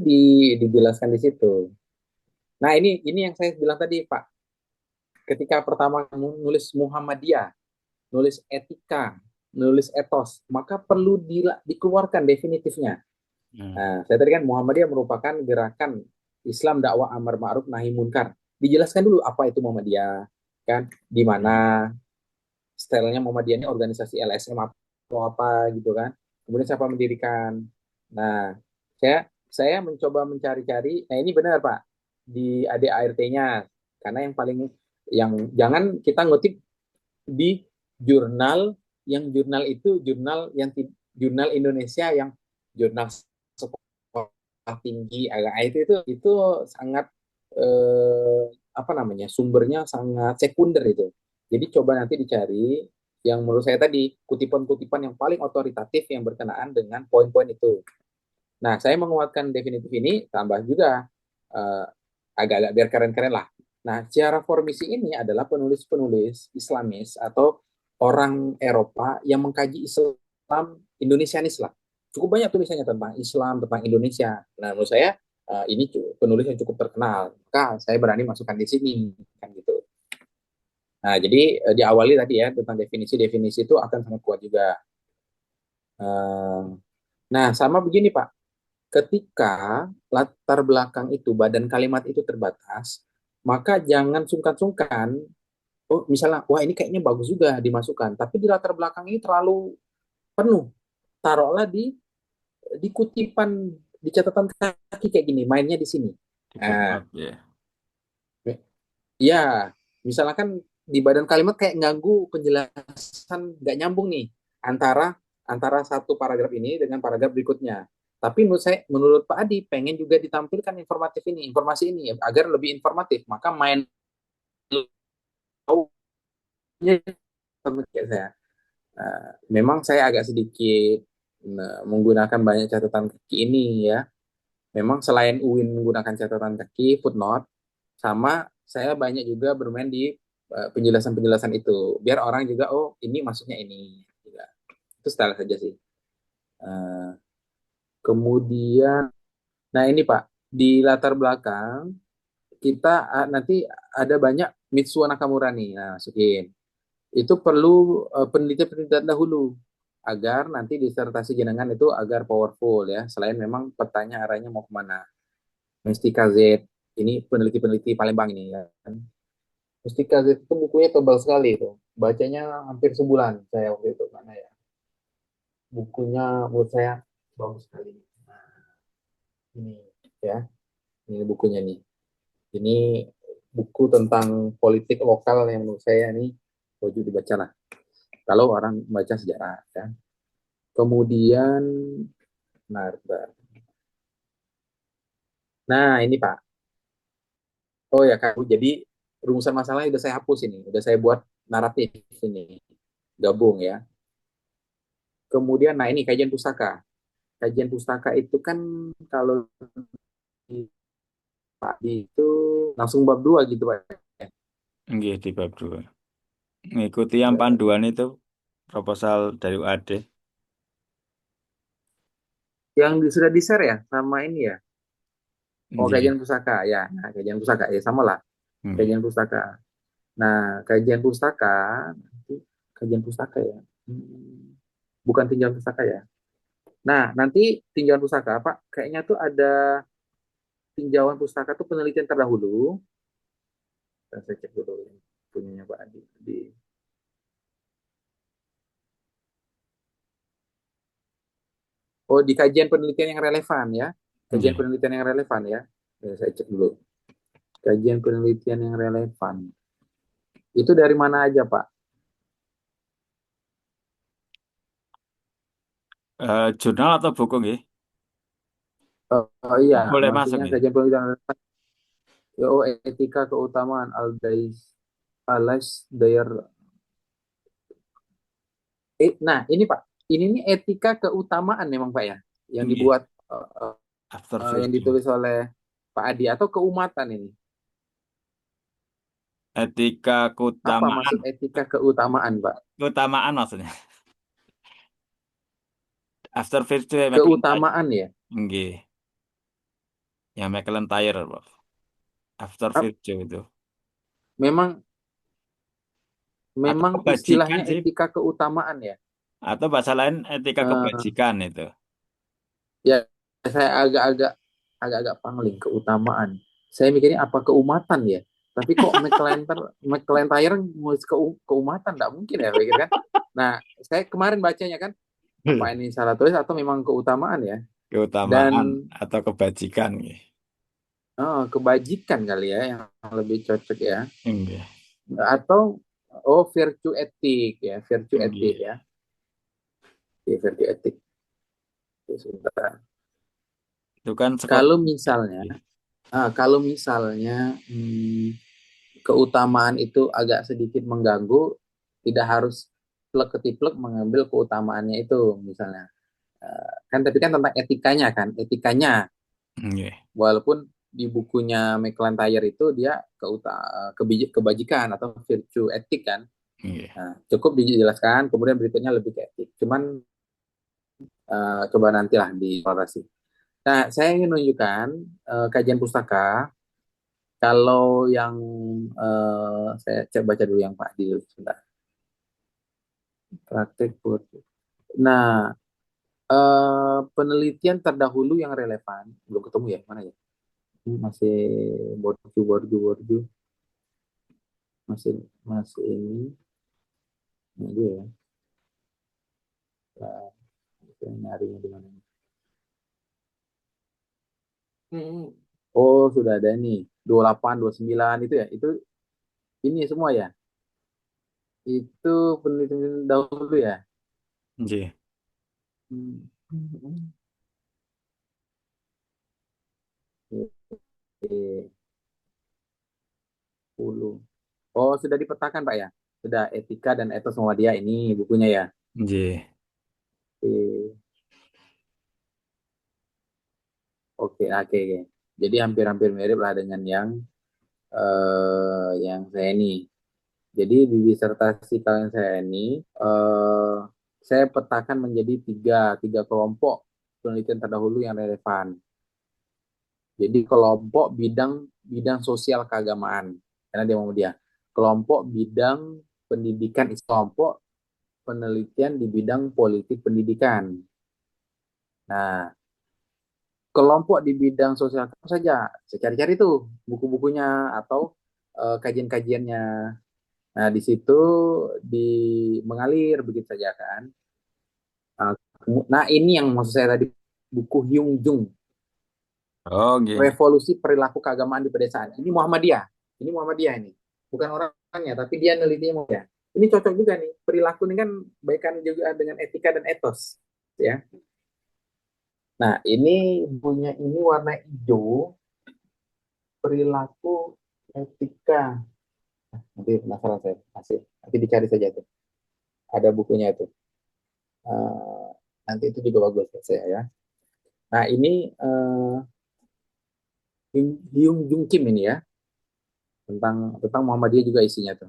dijelaskan di situ. Nah, ini yang saya bilang tadi, Pak. Ketika pertama nulis Muhammadiyah, nulis etika, nulis etos, maka perlu dikeluarkan definitifnya. Hmm. Nah, saya tadi kan Muhammadiyah merupakan gerakan Islam dakwah amar ma'ruf nahi munkar. Dijelaskan dulu apa itu Muhammadiyah, kan? Di Hmm. mana stylenya Muhammadiyah ini organisasi LSM atau apa gitu kan? Kemudian siapa mendirikan? Nah, saya mencoba mencari-cari. Nah, ini benar Pak di ADART-nya karena yang paling yang jangan kita ngutip di jurnal yang jurnal itu jurnal yang jurnal Indonesia yang jurnal sekolah tinggi agak itu sangat eh, apa namanya sumbernya sangat sekunder itu. Jadi coba nanti dicari yang menurut saya tadi kutipan-kutipan yang paling otoritatif yang berkenaan dengan poin-poin itu. Nah, saya menguatkan definitif ini tambah juga eh, agak-agak biar keren-keren lah. Nah, Ciara Formisi ini adalah penulis-penulis Islamis atau orang Eropa yang mengkaji Islam Indonesianis lah. Cukup banyak tulisannya tentang Islam, tentang Indonesia. Nah, menurut saya ini penulis yang cukup terkenal. Maka saya berani masukkan di sini kan gitu. Nah, jadi diawali tadi ya tentang definisi-definisi itu akan sangat kuat juga. Eh, nah, sama begini Pak. Ketika latar belakang itu, badan kalimat itu terbatas, maka jangan sungkan-sungkan, oh misalnya, wah ini kayaknya bagus juga dimasukkan, tapi di latar belakang ini terlalu penuh. Taruhlah di kutipan, di catatan kaki kayak gini, mainnya di sini. Di Nah, footnote ya. ya, misalkan di badan kalimat kayak ganggu penjelasan, nggak nyambung nih antara antara satu paragraf ini dengan paragraf berikutnya. Tapi menurut Pak Adi, pengen juga ditampilkan informasi ini agar lebih informatif. Maka main kayak saya. Memang saya agak sedikit menggunakan banyak catatan kaki ini ya. Memang selain UIN menggunakan catatan kaki, footnote, sama saya banyak juga bermain di penjelasan-penjelasan itu. Biar orang juga, oh ini maksudnya ini. Itu style saja sih. Eh, Kemudian, nah ini Pak, di latar belakang kita nanti ada banyak Mitsuo Nakamura nih, nah masukin. Itu perlu penelitian-penelitian dahulu agar nanti disertasi jenengan itu agar powerful ya. Selain memang petanya arahnya mau kemana. Mestika Z, ini peneliti-peneliti Palembang ini ya. Mestika Z itu bukunya tebal sekali itu. Bacanya hampir sebulan saya waktu itu karena ya bukunya buat saya bagus sekali. Nah, ini ya, ini bukunya nih. Ini buku tentang politik lokal yang menurut saya ini wajib dibaca lah. Kalau orang membaca sejarah ya. Kemudian, nah, nah ini Pak. Oh ya Kak, jadi rumusan masalahnya udah saya hapus ini, udah saya buat naratif ini, gabung ya. Kemudian, nah ini kajian pustaka. Kajian pustaka itu kan kalau di Pak di itu langsung bab 2 gitu Pak. Nggih, di bab 2. Ngikuti yang panduan itu proposal dari UAD. Yang sudah di-share ya sama ini ya. Oh, Nggih. kajian pustaka ya. Nah, kajian pustaka ya sama lah. Nggih. Kajian pustaka. Nah, kajian pustaka, nanti kajian pustaka ya. Bukan tinjauan pustaka ya. Nah, nanti tinjauan pustaka, Pak, kayaknya tuh ada tinjauan pustaka tuh penelitian terdahulu. Saya cek dulu yang punyanya Pak Adi. Oh, di kajian penelitian yang relevan ya. Kajian Nggih. penelitian yang relevan ya. Saya cek dulu. Kajian penelitian yang relevan. Itu dari mana aja, Pak? Jurnal atau buku nggih? Oh iya, Boleh masuk maksudnya nggih. kajian penelitian yang relevan. Oh, etika keutamaan Alice Dyer. Nah, ini Pak, ini nih etika keutamaan memang Pak ya, yang Nggih. dibuat After yang virtue. ditulis oleh Pak Adi atau keumatan ini. Etika Apa keutamaan. maksud etika keutamaan, Pak? Keutamaan maksudnya. After virtue McIntyre. Keutamaan ya. Nggih. Ya McIntyre, Prof. After Ap- virtue itu. Memang Atau memang kebajikan istilahnya sih. etika keutamaan ya. Atau bahasa lain etika Eh, kebajikan itu. ya saya agak-agak pangling keutamaan. Saya mikirnya apa keumatan ya. Tapi kok McIntyre nulis keumatan, nggak mungkin ya, pikir kan? Nah, saya kemarin bacanya kan, apa ini salah tulis atau memang keutamaan ya? Keutamaan Dan atau kebajikan nggih. kebajikan kali ya yang lebih cocok ya. Nggih. Atau virtue etik ya, virtue etik Nggih. ya. Di virtue etik. Sebentar. Itu kan Kalau sekolah. misalnya keutamaan itu agak sedikit mengganggu, tidak harus plek ketiplek mengambil keutamaannya itu misalnya. Kan tapi kan tentang etikanya kan, etikanya Iya, walaupun di bukunya McLantire itu dia kebajikan atau virtue etik kan. iya. Nah, cukup dijelaskan, kemudian berikutnya lebih ke etik. Cuman coba nantilah di orasi. Nah, saya ingin menunjukkan kajian pustaka. Kalau yang saya coba baca dulu yang Pak Adil sebentar. Praktek buat. Nah, penelitian terdahulu yang relevan belum ketemu ya, mana ya? Ini masih borju masih masih ini dia ya. Nah, saya nyarinya di mana? Oh, sudah ada nih. 28, 29 itu ya. Itu ini semua ya. Itu penelitian dahulu ya. Iya. Hmm. Oke, 10. Oh, sudah dipetakan, Pak ya? Sudah Etika dan Etos Muhammadiyah ini bukunya ya. Iya. Oke, oke, oke. Oke. Jadi hampir-hampir mirip lah dengan yang saya ini. Jadi di disertasi kalian saya ini, saya petakan menjadi tiga kelompok penelitian terdahulu yang relevan. Jadi kelompok bidang bidang sosial keagamaan, karena dia mau dia. Kelompok bidang pendidikan, kelompok penelitian di bidang politik pendidikan. Nah, kelompok di bidang sosial apa saja, saya cari-cari tuh buku-bukunya atau kajian-kajiannya. Nah, di situ di mengalir begitu saja kan. Uh, nah, ini yang maksud saya tadi, buku Hyung Jung, Oh, gitu. Revolusi Perilaku Keagamaan di Pedesaan. Ini Muhammadiyah. Ini Muhammadiyah ini. Bukan orangnya, tapi dia nelitinya Muhammadiyah. Ini cocok juga nih. Perilaku ini kan baikkan juga dengan etika dan etos. Ya. Nah, ini punya ini warna hijau, perilaku etika. Nanti penasaran saya. Nanti dicari saja tuh. Ada bukunya itu. Uh, nanti itu juga bagus buat saya ya. Nah, ini Hyung Jung Kim ini ya. Tentang Muhammadiyah juga isinya tuh.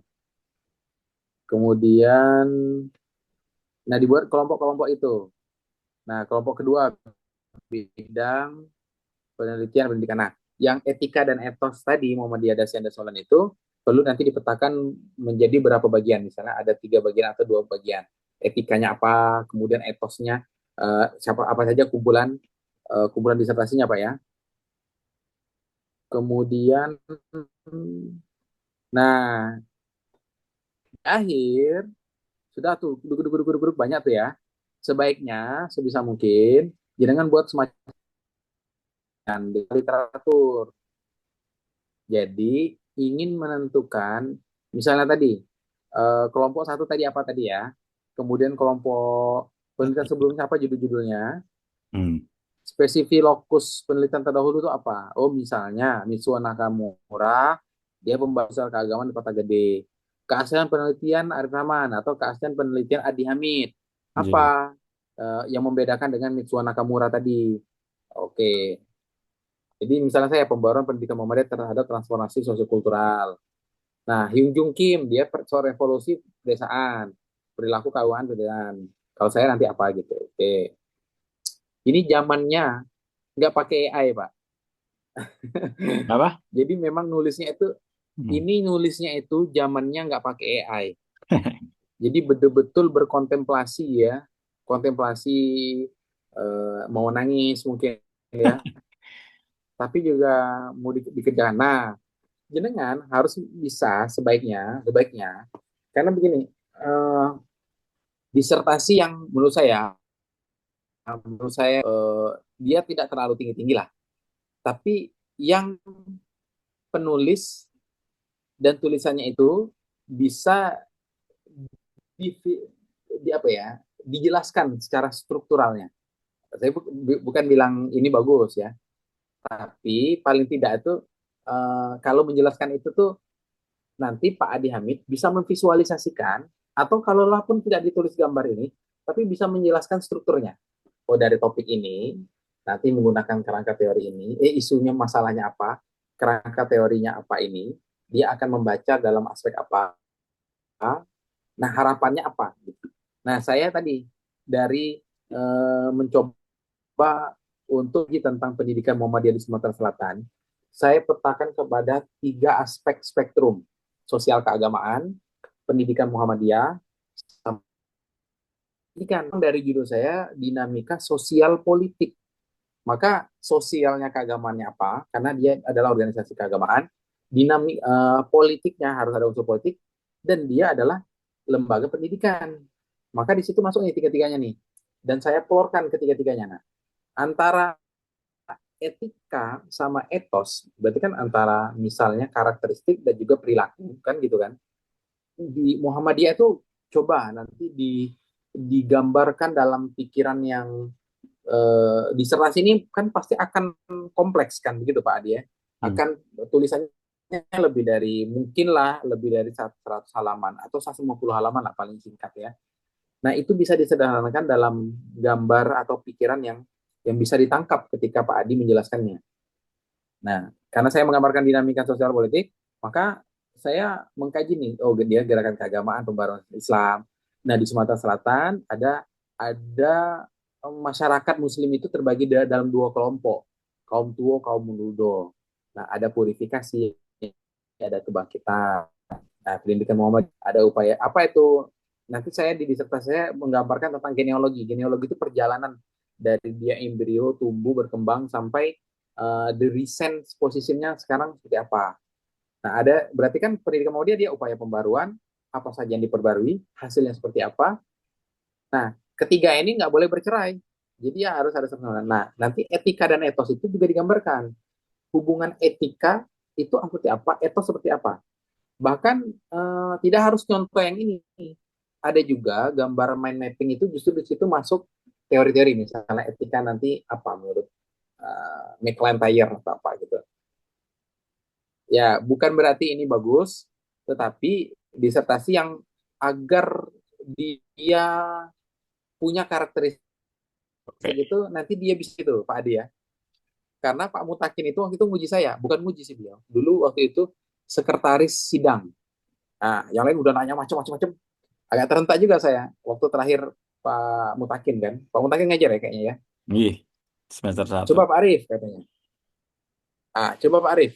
Kemudian, nah dibuat kelompok-kelompok itu. Nah, kelompok kedua bidang penelitian pendidikan. Nah, yang etika dan etos tadi Muhammadiyah Dasyah dan Solan itu perlu nanti dipetakan menjadi berapa bagian. Misalnya ada 3 bagian atau 2 bagian. Etikanya apa, kemudian etosnya siapa apa saja kumpulan disertasinya Pak ya. Kemudian, nah akhir sudah tuh duduk banyak tuh ya. Sebaiknya sebisa mungkin jangan buat semacam di literatur. Jadi ingin menentukan, misalnya tadi kelompok satu tadi apa tadi ya, kemudian kelompok penelitian sebelumnya apa judul-judulnya, Hmm. spesifik lokus penelitian terdahulu itu apa? Oh misalnya Mitsuo Nakamura, dia pembahas soal keagamaan di Kota Gede. Keaslian penelitian Arif Rahman atau keaslian penelitian Adi Hamid. Iya. Apa yang membedakan dengan Mitsuo Nakamura tadi? Oke, jadi misalnya saya pembaruan pendidikan Muhammadiyah terhadap transformasi sosiokultural. Nah, Hyung Jung Kim dia soal revolusi pedesaan, perilaku keuangan pedesaan. Kalau saya nanti apa gitu. Oke. Ini zamannya nggak pakai AI, Pak. Apa? Jadi memang Hmm. nulisnya itu zamannya nggak pakai AI. Jadi betul-betul berkontemplasi ya, kontemplasi mau nangis mungkin ya, tapi juga mau dikerjakan. Nah, jenengan harus bisa sebaiknya karena begini, eh, disertasi yang menurut saya dia tidak terlalu tinggi-tinggi lah, tapi yang penulis dan tulisannya itu bisa di, di apa ya dijelaskan secara strukturalnya. Saya bukan bilang ini bagus ya, tapi paling tidak itu kalau menjelaskan itu tuh nanti Pak Adi Hamid bisa memvisualisasikan, atau kalaulah pun tidak ditulis gambar ini, tapi bisa menjelaskan strukturnya. Oh, dari topik ini nanti menggunakan kerangka teori ini, isunya masalahnya apa, kerangka teorinya apa ini, dia akan membaca dalam aspek apa, nah harapannya apa. Nah saya tadi dari mencoba untuk tentang pendidikan Muhammadiyah di Sumatera Selatan, saya petakan kepada 3 aspek spektrum: sosial keagamaan, pendidikan Muhammadiyah, ini kan dari judul saya dinamika sosial politik. Maka sosialnya keagamaannya apa? Karena dia adalah organisasi keagamaan. Dinamik politiknya harus ada unsur politik, dan dia adalah lembaga pendidikan. Maka di situ masuk nih tiga-tiganya nih. Dan saya keluarkan ketiga-tiganya. Nah, antara etika sama etos, berarti kan antara misalnya karakteristik dan juga perilaku, kan gitu kan. Di Muhammadiyah itu coba nanti digambarkan dalam pikiran yang disertasi ini kan pasti akan kompleks kan begitu Pak Adi ya. Akan tulisannya lebih dari mungkin lah lebih dari 100 halaman atau 150 halaman lah paling singkat ya. Nah, itu bisa disederhanakan dalam gambar atau pikiran yang bisa ditangkap ketika Pak Adi menjelaskannya. Nah, karena saya menggambarkan dinamika sosial politik, maka saya mengkaji nih, oh dia gerakan keagamaan pembaruan Islam. Nah, di Sumatera Selatan ada masyarakat Muslim itu terbagi dalam 2 kelompok, kaum Tuo, kaum Mundudo. Nah, ada purifikasi, ada kebangkitan. Nah, pendidikan Muhammad ada upaya apa itu? Nanti saya di disertasi saya menggambarkan tentang genealogi. Genealogi itu perjalanan dari dia embrio tumbuh berkembang sampai the recent posisinya sekarang seperti apa. Nah, ada berarti kan pendidikan Muhammadiyah dia upaya pembaruan, apa saja yang diperbarui, hasilnya seperti apa. Nah, ketiga ini nggak boleh bercerai. Jadi ya harus ada sempurna. Nah, nanti etika dan etos itu juga digambarkan. Hubungan etika itu seperti apa, etos seperti apa. Bahkan tidak harus contoh yang ini. Ada juga gambar mind mapping itu justru di situ masuk teori-teori, misalnya etika nanti apa menurut McIntyre atau apa gitu. Ya, bukan berarti ini bagus, tetapi disertasi yang agar dia punya karakteristik itu nanti dia bisa itu Pak Adi ya. Karena Pak Mutakin itu waktu itu nguji saya, bukan nguji sih beliau. Dulu waktu itu sekretaris sidang. Nah, yang lain udah nanya macam-macam. Agak terentak juga saya waktu terakhir Pak Mutakin kan. Pak Mutakin ngajar ya kayaknya ya. Iya, semester 1. Coba Pak Arif katanya. Coba Pak Arif.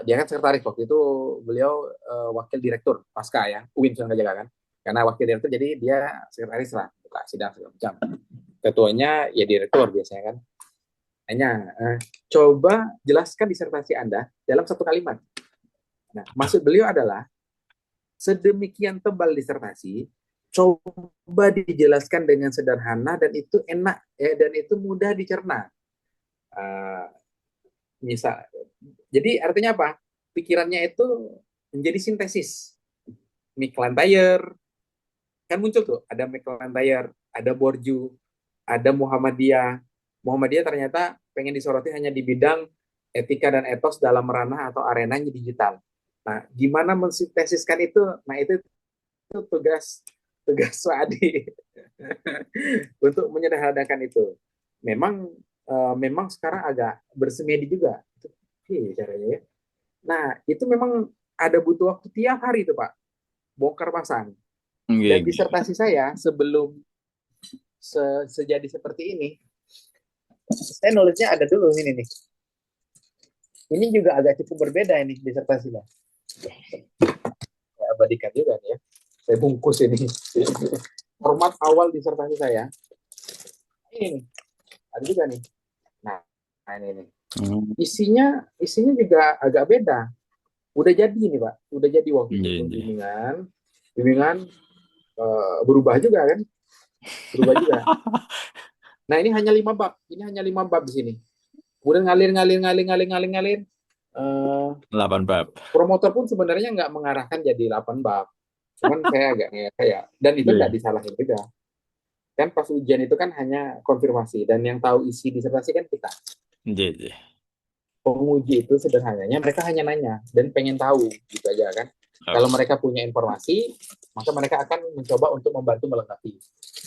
Dia kan sekretaris waktu itu, beliau wakil direktur pasca ya, UIN sudah jaga kan. Karena wakil direktur jadi dia sekretaris lah, buka sidang segala macam. Ketuanya ya direktur biasanya kan. Hanya coba jelaskan disertasi Anda dalam 1 kalimat. Nah, maksud beliau adalah sedemikian tebal disertasi, coba dijelaskan dengan sederhana dan itu enak ya, dan itu mudah dicerna. Misal, jadi artinya apa? Pikirannya itu menjadi sintesis. McIntyre kan muncul tuh, ada McIntyre, ada Borju, ada Muhammadiyah. Muhammadiyah ternyata pengen disoroti hanya di bidang etika dan etos dalam ranah atau arenanya digital. Nah, gimana mensintesiskan itu? Nah, itu tugas Suadi untuk menyederhanakan itu. Memang sekarang agak bersemedi juga. Caranya ya. Nah, itu memang ada butuh waktu tiap hari itu Pak, bongkar pasang. Dan disertasi saya sebelum sejadi seperti ini, saya nulisnya ada dulu ini nih. Ini juga agak cukup berbeda ini disertasinya. Saya abadikan juga nih ya. Saya bungkus ini. Format awal disertasi saya. Ini nih. Ada juga nih. Nah ini nih. Isinya juga agak beda. Udah jadi nih Pak. Udah jadi waktu itu bimbingan berubah juga kan. Berubah juga. Nah, ini hanya 5 bab. Ini hanya 5 bab di sini. Kemudian ngalir. 8 bab. Promotor pun sebenarnya nggak mengarahkan jadi 8 bab. Cuman saya agak kayak dan itu nggak disalahin juga. Kan pas ujian itu kan hanya konfirmasi, dan yang tahu isi disertasi kan kita. Nggih, nggih. Penguji itu sederhananya mereka hanya nanya dan pengen tahu gitu aja kan. Kalau Oke. mereka punya informasi, maka mereka akan mencoba untuk membantu melengkapi.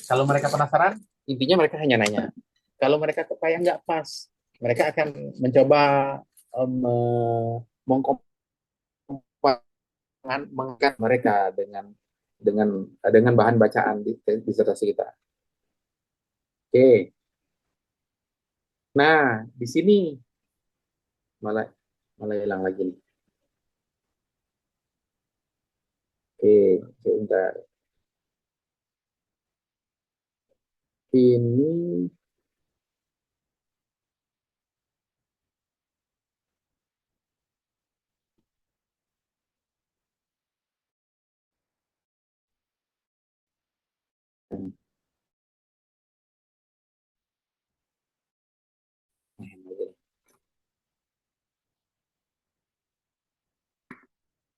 Kalau mereka penasaran, intinya mereka hanya nanya. Kalau mereka kayak nggak pas, mereka akan mencoba mengkompakkan mereka dengan bahan bacaan di disertasi kita. Oke. Nah, di sini malah malah hilang lagi nih. Oke, sebentar. Ini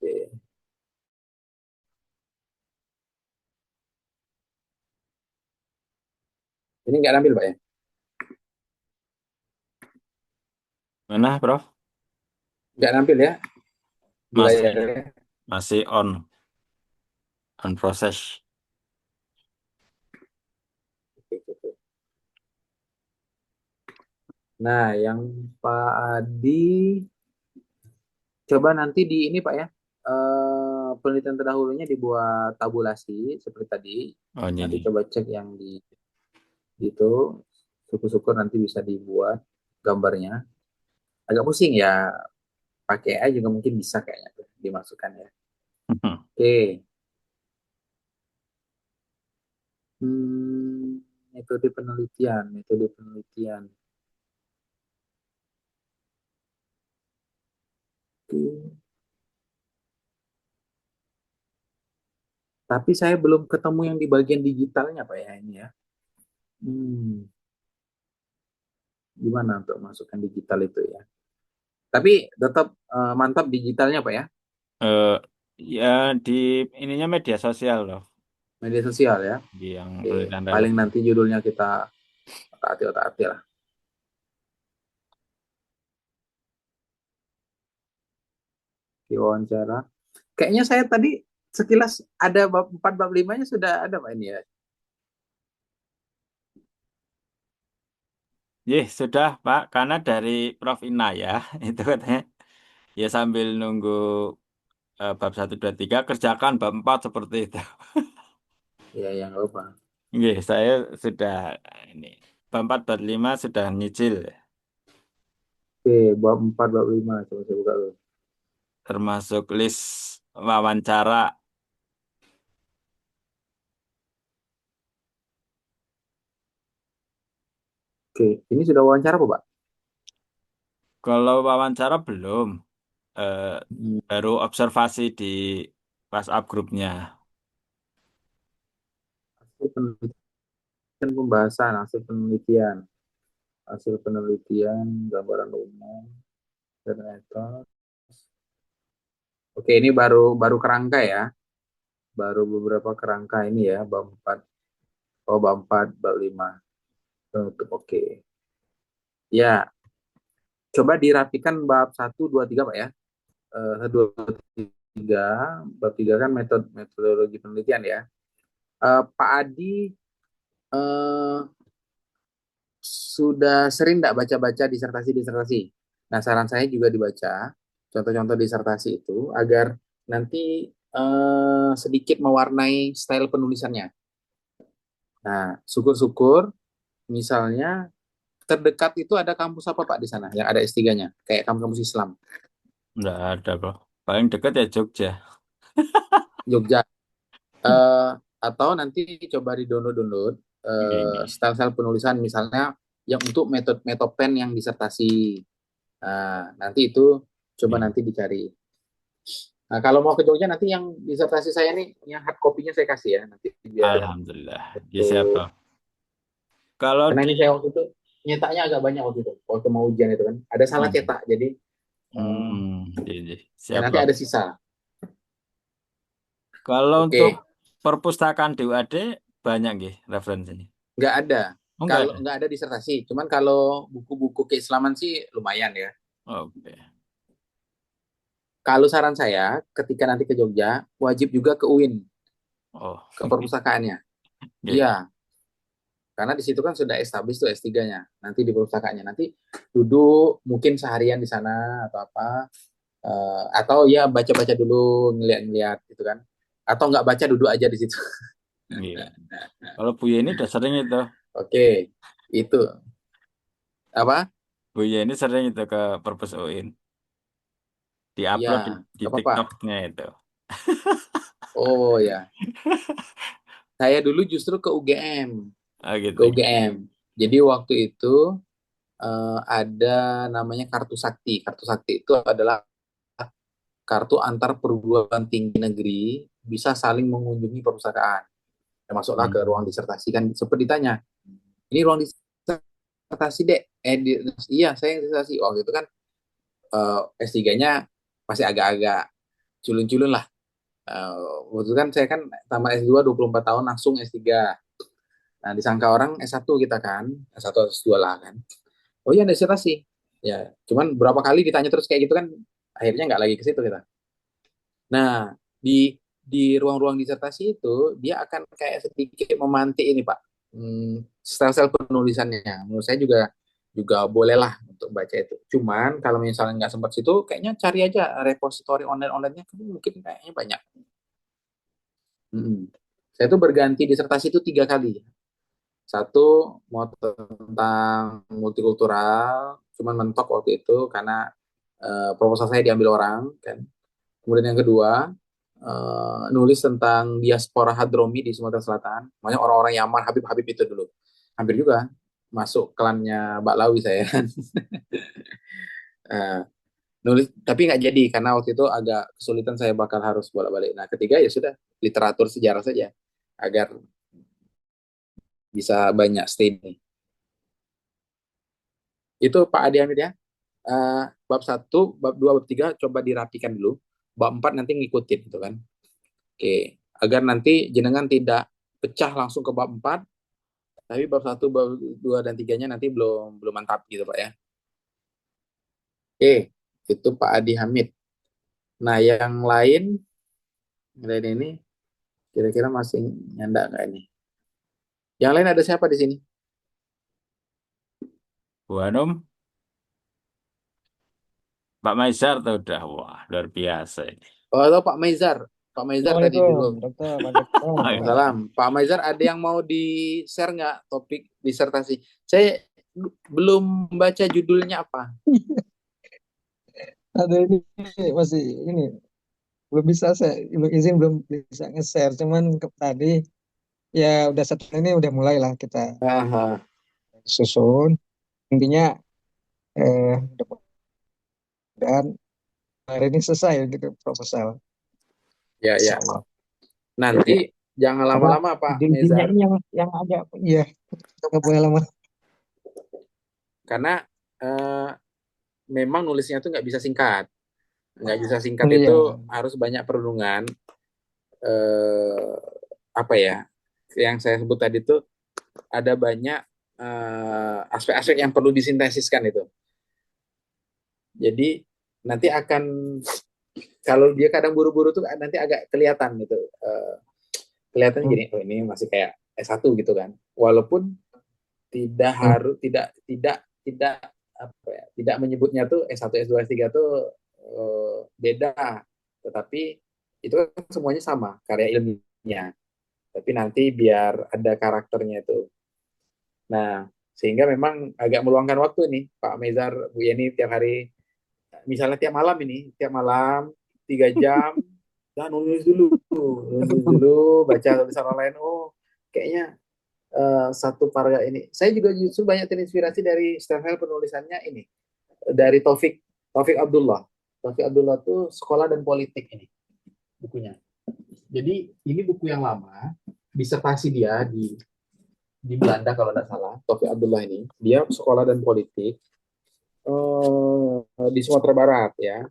Oke. Ini nggak nampil, Pak ya? Mana, Prof? Nggak nampil ya di Masih layarnya. masih on proses. Nah, yang Pak Adi, coba nanti di ini Pak ya, penelitian terdahulunya dibuat tabulasi seperti tadi. Oh, Nanti ini. coba cek yang di itu, syukur-syukur nanti bisa dibuat gambarnya. Agak pusing ya, pakai aja juga mungkin bisa kayaknya tuh, dimasukkan ya. Oke. Metode penelitian, metode penelitian. Oke. Tapi saya belum ketemu yang di bagian digitalnya Pak ya ini ya. Hmm, Gimana untuk masukkan digital itu ya? Tapi tetap mantap digitalnya Pak ya, Eh, ya di ininya media sosial loh, media sosial ya. di yang Oke, penelitian paling relevan. nanti judulnya kita otak-atik lah. Di wawancara. Kayaknya saya tadi sekilas ada bab 4 bab 5-nya sudah ada Pak ini ya. Sudah Pak, karena dari Prof Inayah itu katanya ya sambil nunggu bab 1, 2, 3 kerjakan bab 4 seperti itu. Ya, yang lupa. Saya sudah ini bab 4 bab 5 sudah nyicil, Oke, bab 4 bab 5 coba saya buka dulu. termasuk list wawancara. Oke, ini sudah wawancara apa Pak? Kalau wawancara belum, eh, Hmm, baru observasi di WhatsApp grupnya. Hasil penelitian, pembahasan hasil penelitian, gambaran umum, dan metode. Oke, ini baru baru kerangka ya. Baru beberapa kerangka ini ya, bab 4. Oh, bab 4, bab 5. Tutup, oke. Ya, coba dirapikan bab 1, 2, 3 Pak ya. 2, 3, bab 3 kan metodologi penelitian ya. Pak Adi eh, sudah sering nggak baca-baca disertasi-disertasi? Nah, saran saya juga dibaca contoh-contoh disertasi itu agar nanti sedikit mewarnai style penulisannya. Nah, syukur-syukur misalnya terdekat itu ada kampus apa Pak di sana yang ada S3-nya? Kayak kampus-kampus Islam. Nggak ada kok. Paling dekat ya Jogja. Jogja. Eh, atau nanti coba di-download Ini. style-style penulisan misalnya yang untuk metode pen yang disertasi. Nah, nanti itu coba Ini. nanti dicari. Nah, kalau mau ke Jogja nanti yang disertasi saya nih, yang hard copy-nya saya kasih ya nanti biar Alhamdulillah. Siap, untuk, Prof. Kalau karena di ini saya waktu itu nyetaknya agak banyak waktu itu waktu mau ujian itu kan ada salah cetak jadi ini. ya Siap, nanti Prof. ada sisa. Kalau untuk Oke. perpustakaan di UAD banyak nggih referensinya. Nggak ada. Oh, enggak Kalau ada. nggak ada disertasi, cuman kalau buku-buku keislaman sih lumayan ya. Oke. Kalau saran saya, ketika nanti ke Jogja, wajib juga ke UIN, Oh, ke perpustakaannya. iya. Iya, karena di situ kan sudah establis tuh S3-nya. Nanti di perpustakaannya, nanti duduk mungkin seharian di sana atau apa. Atau ya baca-baca dulu, ngeliat-ngeliat gitu kan. Atau nggak baca, duduk aja di situ. Iya. Kalau Bu Yeni udah sering itu. Oke, itu apa? Bu Yeni sering itu ke Perpus UIN. Iya, Diupload di nggak apa-apa. TikToknya itu. Oh ya, saya dulu justru ke UGM, Ah ke gitu. UGM. Jadi waktu itu ada namanya Kartu Sakti. Kartu Sakti itu adalah kartu antar perguruan tinggi negeri bisa saling mengunjungi perpustakaan. Ya, masuklah ke ruang Hmm. disertasi kan sempat ditanya, ini ruang disertasi dek? Iya saya disertasi. Waktu itu kan S3-nya masih agak-agak culun-culun lah. Waktu itu kan saya kan tamat S2 24 tahun langsung S3. Nah, disangka orang S1 kita kan, S1 S2 lah kan. Oh iya, disertasi. Ya, cuman berapa kali ditanya terus kayak gitu kan, akhirnya nggak lagi ke situ kita. Nah, di ruang-ruang disertasi itu dia akan kayak sedikit memantik ini Pak, style-style penulisannya. Menurut saya juga juga bolehlah untuk baca itu. Cuman kalau misalnya nggak sempat situ, kayaknya cari aja repository online-onlinenya mungkin kayaknya banyak. Hmm. Saya tuh berganti disertasi itu 3 kali. Satu mau tentang multikultural, cuman mentok waktu itu karena proposal saya diambil orang kan. Kemudian yang kedua, nulis tentang diaspora Hadromi di Sumatera Selatan. Makanya orang-orang Yaman, Habib-Habib itu dulu. Hampir juga masuk klannya Mbak Lawi saya. Eh, nulis, tapi nggak jadi karena waktu itu agak kesulitan saya bakal harus bolak-balik. Nah, ketiga ya sudah literatur sejarah saja agar bisa banyak stay. Itu Pak Adi Hamid ya. Bab satu, bab 2, bab 3 coba dirapikan dulu. Bab 4 nanti ngikutin gitu kan. Oke, agar nanti jenengan tidak pecah langsung ke bab 4, tapi bab satu, bab 2 dan tiganya nanti belum belum mantap gitu Pak ya. Oke, itu Pak Adi Hamid. Nah, yang lain ini kira-kira masih nyanda nggak ini? Yang lain ada siapa di sini? Bu Hanum, Pak Maizar tuh udah. Wah, luar biasa ini. Oh, atau Pak Maizar. Pak Maizar tadi Assalamualaikum, dulu. dokter, Pak dokter. Waalaikumsalam. Pak Maizar, ada yang mau di-share nggak topik disertasi? Saya belum baca judulnya apa. Ada ini masih ini belum bisa saya izin belum bisa nge-share, cuman tadi ya udah satu ini udah mulai lah kita Aha. susun. Intinya mudah-mudahan hari ini selesai gitu proposal, Ya, Insya ya. Allah. Nanti jangan Karena lama-lama Pak ide-idenya Mezar, ini yang agak iya nggak boleh lama. karena eh, memang nulisnya tuh nggak bisa singkat. Nggak bisa singkat Iya, itu harus banyak perundungan. Eh, apa ya? Yang saya sebut tadi tuh ada banyak aspek-aspek yang perlu disintesiskan itu. Jadi nanti akan kalau dia kadang buru-buru tuh nanti agak kelihatan gitu. Kelihatan gini, oh ini masih kayak S1 gitu kan. Walaupun tidak harus tidak apa ya, tidak menyebutnya tuh S1, S2, S3 tuh beda. Tetapi itu kan semuanya sama, karya ilmiahnya. Tapi nanti biar ada karakternya itu. Nah, sehingga memang agak meluangkan waktu nih Pak Mezar, Bu Yeni tiap hari, misalnya tiap malam 3 jam, dan nulis dulu, baca tulisan orang lain. Oh, kayaknya satu paragraf ini. Saya juga justru banyak terinspirasi dari style penulisannya ini, dari Taufik Abdullah. Taufik Abdullah tuh Sekolah dan Politik ini bukunya. Jadi ini buku yang lama, disertasi dia di Belanda kalau tidak salah. Taufik Abdullah ini dia Sekolah dan Politik di Sumatera Barat ya.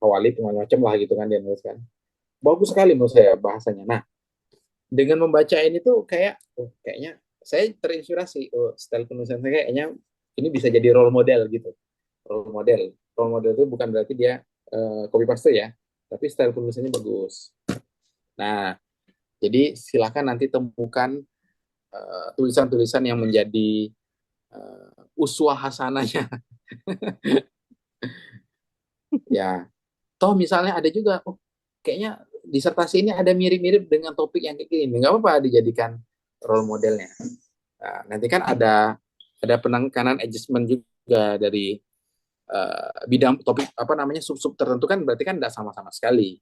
Kawali macam lah gitu kan dia nulis kan. Bagus sekali menurut saya bahasanya. Nah, dengan membaca ini tuh kayak kayaknya saya terinspirasi, oh style penulisan saya kayaknya ini bisa jadi role model gitu. Role model itu bukan berarti dia copy paste ya, tapi style penulisannya bagus. Nah, jadi silakan nanti temukan tulisan-tulisan yang menjadi uswah hasanahnya. Ya, toh misalnya ada juga, oh, kayaknya disertasi ini ada mirip-mirip dengan topik yang kayak gini, nggak apa-apa dijadikan role modelnya. Nah, nanti kan ada penekanan adjustment juga dari bidang topik apa namanya sub-sub tertentu kan berarti kan tidak sama-sama sekali.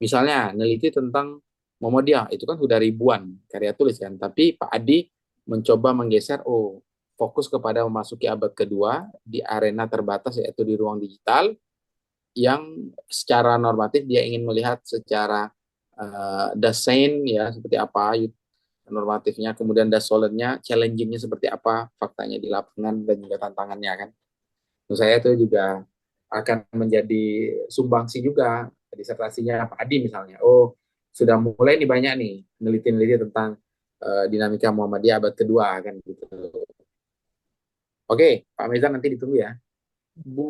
Misalnya neliti tentang Muhammadiyah itu kan sudah ribuan karya tulis kan, tapi Pak Adi mencoba menggeser, oh fokus kepada memasuki abad kedua di arena terbatas yaitu di ruang digital yang secara normatif dia ingin melihat secara desain ya seperti apa normatifnya, kemudian dasolennya, challengingnya seperti apa, faktanya di lapangan dan juga tantangannya kan. Menurut saya itu juga akan menjadi sumbangsi juga disertasinya Pak Adi misalnya. Oh, sudah mulai nih banyak nih meneliti-neliti tentang dinamika Muhammadiyah abad kedua kan gitu. Oke, Pak Mezan nanti ditunggu ya. Bu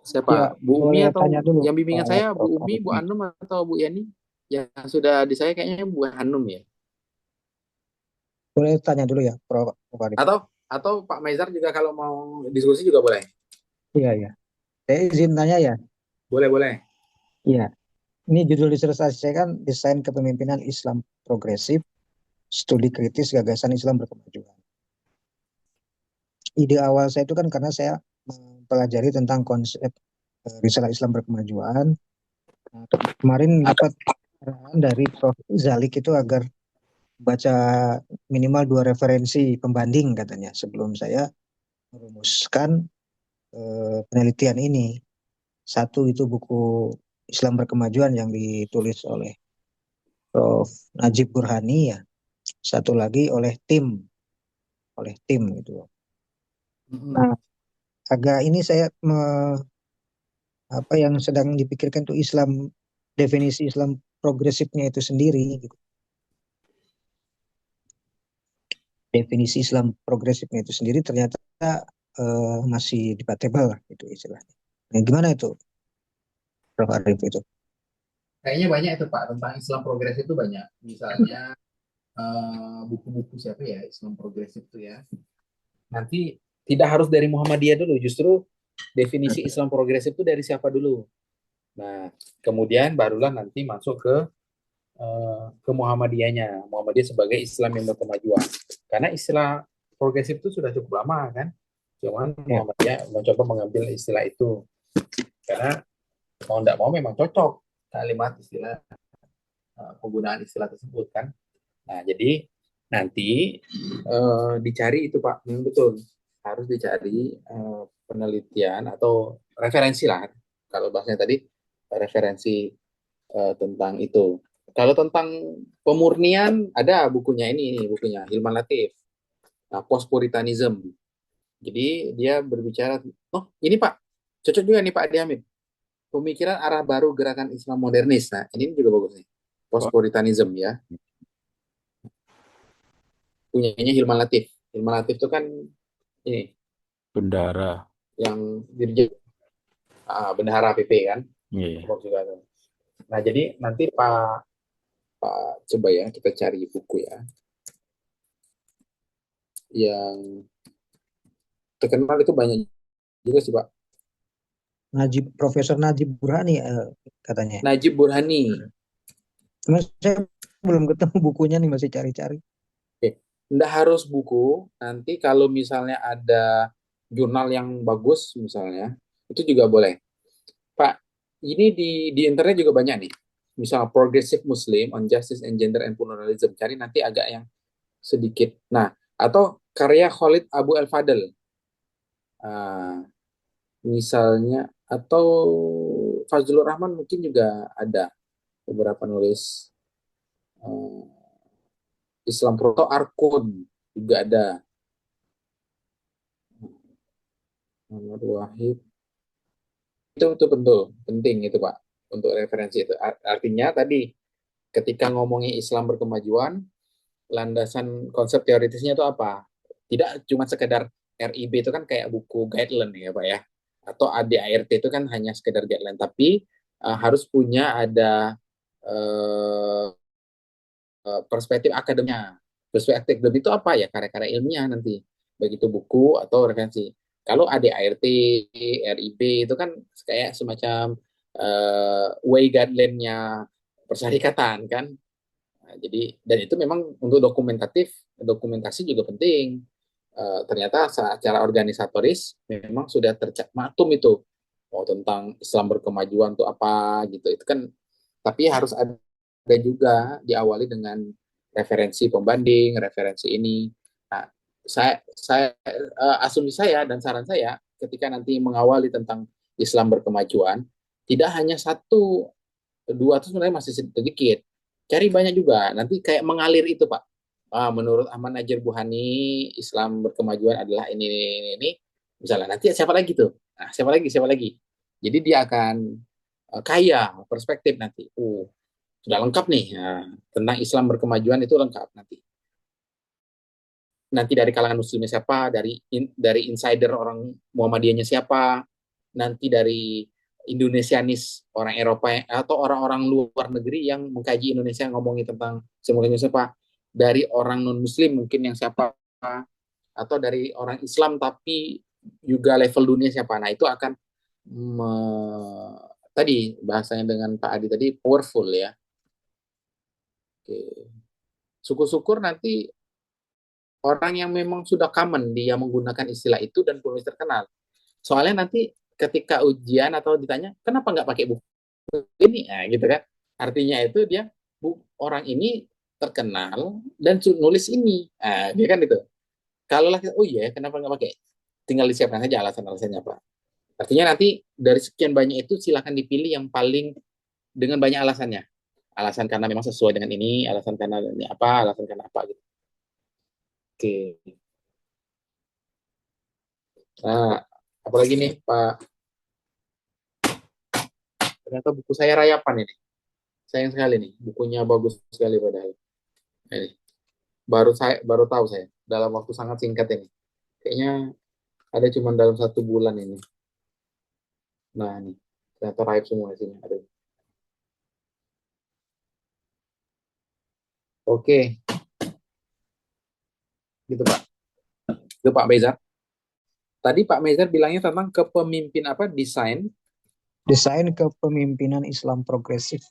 Ya, siapa? Bu Umi boleh tanya atau dulu yang bimbingan Pak saya Prof. Bu Umi, Arif Bu nih. Anum atau Bu Yani? Yang sudah di saya kayaknya Bu Hanum ya. Boleh tanya dulu ya Prof. Arif. Atau Pak Mezar juga kalau mau diskusi juga boleh. Iya, ya. Saya izin tanya ya. Boleh, boleh. Iya. Ini judul disertasi saya kan Desain Kepemimpinan Islam Progresif, Studi Kritis Gagasan Islam Berkemajuan. Ide awal saya itu kan karena saya mempelajari tentang konsep risalah Islam Berkemajuan. Nah, kemarin dapat arahan dari Prof. Zalik itu agar baca minimal 2 referensi pembanding katanya sebelum saya merumuskan penelitian ini. Satu itu buku Islam Berkemajuan yang ditulis oleh Prof. Najib Burhani ya. Satu lagi oleh tim gitu. Nah, agak ini saya apa yang sedang dipikirkan itu definisi Islam progresifnya itu sendiri gitu. Definisi Islam progresifnya itu sendiri ternyata masih debatable lah itu istilahnya. Nah, gimana itu Prof. Arif itu? Kayaknya banyak itu Pak tentang Islam progresif itu banyak. Misalnya buku-buku siapa ya Islam progresif itu ya. Nanti tidak harus dari Muhammadiyah dulu, justru definisi Islam progresif itu dari siapa dulu. Nah, kemudian barulah nanti masuk ke Muhammadiyahnya. Muhammadiyah sebagai Islam yang berkemajuan. Karena istilah progresif itu sudah cukup lama kan. Cuman Ya, Muhammadiyah mencoba mengambil istilah itu. Karena mau tidak mau memang cocok kalimat istilah penggunaan istilah tersebut kan. Nah, jadi nanti dicari itu Pak, betul harus dicari penelitian atau referensi lah. Kalau bahasanya tadi referensi tentang itu. Kalau tentang pemurnian ada bukunya ini bukunya Hilman Latif. Nah, Post Puritanism. Jadi dia berbicara, oh ini Pak, cocok juga nih Pak Adi Hamid. Pemikiran arah baru gerakan Islam modernis. Nah, ini juga bagus nih. Post Kok Puritanism ya. Punyanya Hilman Latif. Hilman Latif itu kan ini bendara? yang dirjen bendahara PP kan. Iya. Juga tuh. Nah, jadi nanti Pak coba ya kita cari buku ya yang terkenal itu banyak juga sih Pak. Profesor Najib Burhani katanya. Najib Burhani. Cuma saya belum ketemu bukunya nih, masih cari-cari. Oke. Nggak harus buku. Nanti kalau misalnya ada jurnal yang bagus misalnya, itu juga boleh. Pak, ini di internet juga banyak nih. Misal Progressive Muslim on Justice and Gender and Pluralism. Cari nanti agak yang sedikit. Nah, atau karya Khalid Abu El-Fadl. Misalnya, atau Fazlur Rahman mungkin juga ada beberapa nulis Islam Proto Arkun juga ada. Muhammad Wahid itu betul penting itu Pak untuk referensi itu artinya tadi ketika ngomongin Islam berkemajuan landasan konsep teoritisnya itu apa? Tidak cuma sekedar RIB itu kan kayak buku guideline ya Pak ya, atau ADART itu kan hanya sekedar guideline, tapi harus punya ada eh, perspektif akademiknya. Perspektif akademik itu apa ya? Karya-karya ilmiah nanti, begitu buku atau referensi. Kalau ADART, RIB itu kan kayak semacam way guideline-nya persyarikatan kan. Nah, jadi dan itu memang untuk dokumentasi juga penting. Ternyata secara organisatoris memang sudah termaklum itu. Oh, tentang Islam berkemajuan itu apa gitu. Itu kan tapi harus ada juga diawali dengan referensi pembanding, referensi ini. Nah, asumsi saya dan saran saya ketika nanti mengawali tentang Islam berkemajuan, tidak hanya satu, dua itu sebenarnya masih sedikit. Cari banyak juga. Nanti kayak mengalir itu, Pak. Menurut Ahmad Najir Buhani, Islam berkemajuan adalah ini. Misalnya nanti siapa lagi tuh? Nah, siapa lagi. Jadi dia akan kaya perspektif nanti. Sudah lengkap nih. Nah, tentang Islam berkemajuan itu lengkap nanti. Nanti dari kalangan muslimnya siapa, dari insider orang Muhammadiyahnya siapa, nanti dari Indonesianis orang Eropa atau orang-orang luar negeri yang mengkaji Indonesia ngomongin tentang semuanya siapa, dari orang non Muslim mungkin yang siapa, atau dari orang Islam tapi juga level dunia siapa. Nah itu akan tadi bahasanya dengan Pak Adi tadi powerful ya. Oke. Syukur-syukur nanti orang yang memang sudah common dia menggunakan istilah itu dan penulis terkenal. Soalnya nanti ketika ujian atau ditanya kenapa nggak pakai buku ini, nah, gitu kan? Artinya itu dia orang ini terkenal dan nulis ini, nah, dia kan itu. Kalau lah, oh iya, kenapa nggak pakai? Tinggal disiapkan saja alasan-alasannya apa. Artinya nanti dari sekian banyak itu silakan dipilih yang paling dengan banyak alasannya. Alasan karena memang sesuai dengan ini, alasan karena ini apa, alasan karena apa gitu. Oke. Nah, apalagi nih Pak, ternyata buku saya rayapan ini. Sayang sekali nih, bukunya bagus sekali padahal. Ini baru tahu saya dalam waktu sangat singkat ini. Kayaknya ada cuma dalam 1 bulan ini. Nah, ini ternyata raib semua di sini. Aduh. Oke, gitu Pak. Itu Pak Bezar. Tadi Pak Bezar bilangnya tentang kepemimpin apa? Desain kepemimpinan Islam progresif.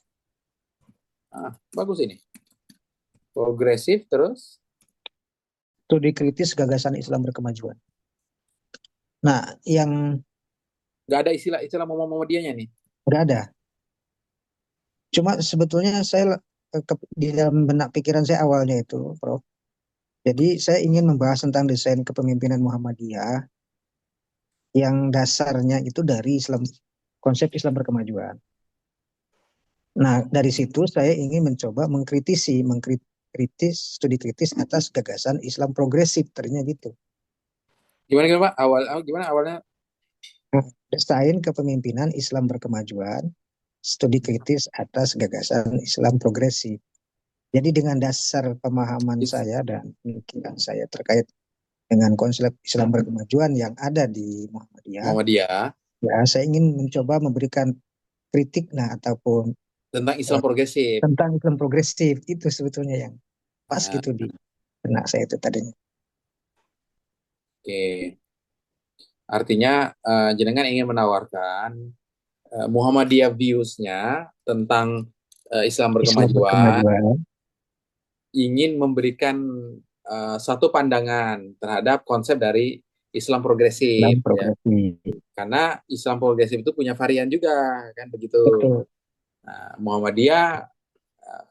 Bagus ini. Progresif terus. Studi kritis gagasan Islam berkemajuan. Nah, yang Nggak ada istilah Muhammadiyahnya nih. nggak ada. Cuma sebetulnya saya di dalam benak pikiran saya awalnya itu, Prof. Jadi saya ingin membahas tentang desain kepemimpinan Muhammadiyah yang dasarnya itu dari konsep Islam berkemajuan. Nah, dari situ saya ingin mencoba studi kritis atas gagasan Islam progresif, ternyata gitu. Gimana Pak? Gimana awalnya? Nah, desain kepemimpinan Islam berkemajuan, studi kritis atas gagasan Islam progresif. Jadi dengan dasar pemahaman saya dan pemikiran saya terkait dengan konsep Islam berkemajuan yang ada di Muhammadiyah ya saya ingin mencoba memberikan kritik ataupun tentang Islam progresif. tentang Islam progresif itu sebetulnya yang pas gitu di benak saya itu tadinya. Oke. Artinya jenengan ingin menawarkan Muhammadiyah views-nya tentang Islam berkemajuan, ingin memberikan satu pandangan terhadap konsep dari Islam progresif, ya. Karena Islam progresif itu punya varian juga, kan begitu. Betul. Nah, Muhammadiyah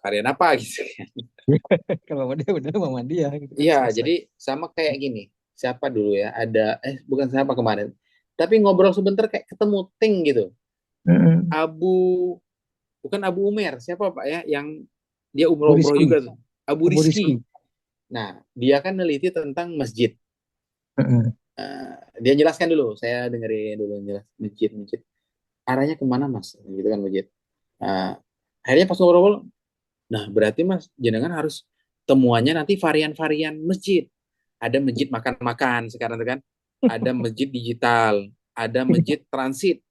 varian apa gitu kan? Kalau Muhammadiyah benar Muhammadiyah. Gitu kan, iya, selesai. jadi sama kayak gini. Siapa dulu ya? Ada bukan siapa kemarin. Tapi ngobrol sebentar kayak ketemu ting gitu. Bukan Abu Umer, siapa Pak ya? Yang dia umroh juga tuh. Abu Rizki. Nah, dia kan neliti tentang masjid. Dia jelaskan dulu, saya dengerin dulu jelas masjid. Arahnya kemana Mas? Gitu kan masjid. Akhirnya pas ngobrol, nah berarti Mas jenengan harus temuannya nanti varian-varian masjid. Ada masjid makan-makan sekarang tuh kan. Ada masjid digital, ada masjid transit,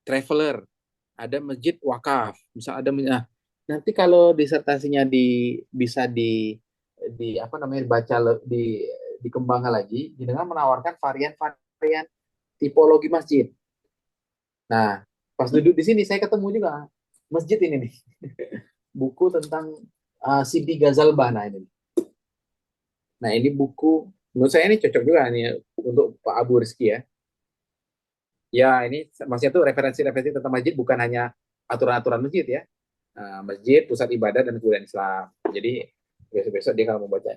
traveler, ada masjid wakaf. Misal ada nah, nanti kalau disertasinya bisa di apa namanya baca dikembangkan lagi dengan menawarkan varian-varian tipologi masjid. Nah, pas duduk di sini saya ketemu juga masjid ini nih. Buku tentang Sidi Ghazalbah nah ini. Nah, ini buku menurut saya ini cocok juga nih untuk Pak Abu Rizky ya. Ya, ini maksudnya tuh referensi-referensi tentang masjid bukan hanya aturan-aturan masjid ya. Masjid, pusat ibadah dan kebudayaan Islam. Jadi besok-besok dia kalau mau baca.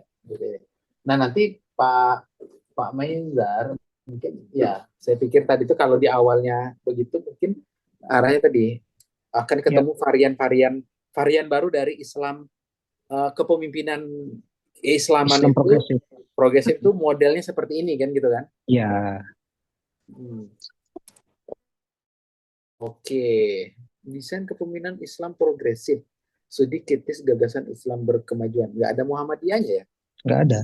Nah, nanti Pak Maizar mungkin ya saya pikir tadi itu kalau di awalnya begitu mungkin arahnya tadi akan Ya, ketemu varian baru dari Islam, kepemimpinan keislaman Islam itu progresif. progresif itu modelnya seperti ini kan gitu kan. Ya, Hmm. Oke, desain kepemimpinan Islam progresif, studi kritis gagasan Islam berkemajuan. Nggak ada Muhammadiyahnya ya? nggak ada.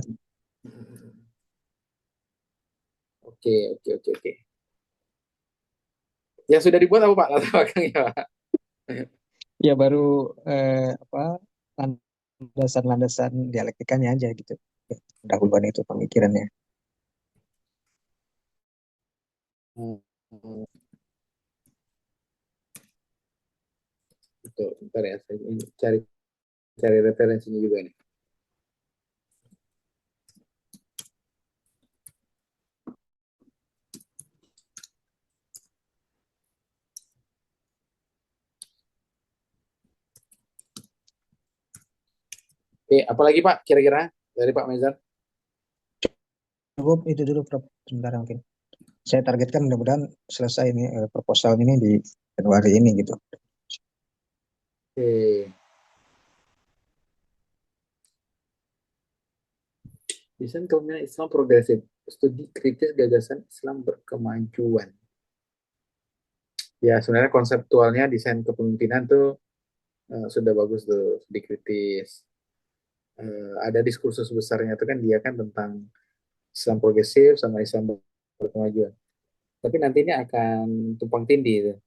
Oke, oke, oke, oke. Yang sudah dibuat apa Pak? Latar belakangnya Pak? Ya baru apa landasan-landasan dialektikanya aja gitu. Pendahuluan itu pemikirannya. Hmm, Betul, bentar ya, saya cari cari referensinya juga nih. Oke, apalagi Pak kira-kira dari Pak Mezar? Cukup itu dulu Prof. Sebentar mungkin. Saya targetkan mudah-mudahan selesai ini proposal ini di Januari ini gitu. Oke. Desain kepemimpinan Islam progresif, studi kritis gagasan Islam berkemajuan. Ya, sebenarnya konseptualnya desain kepemimpinan tuh sudah bagus tuh, studi kritis. Ada diskursus besarnya itu kan dia kan tentang Islam progresif sama Islam berkemajuan. Tapi nanti ini akan tumpang tindih itu. Ya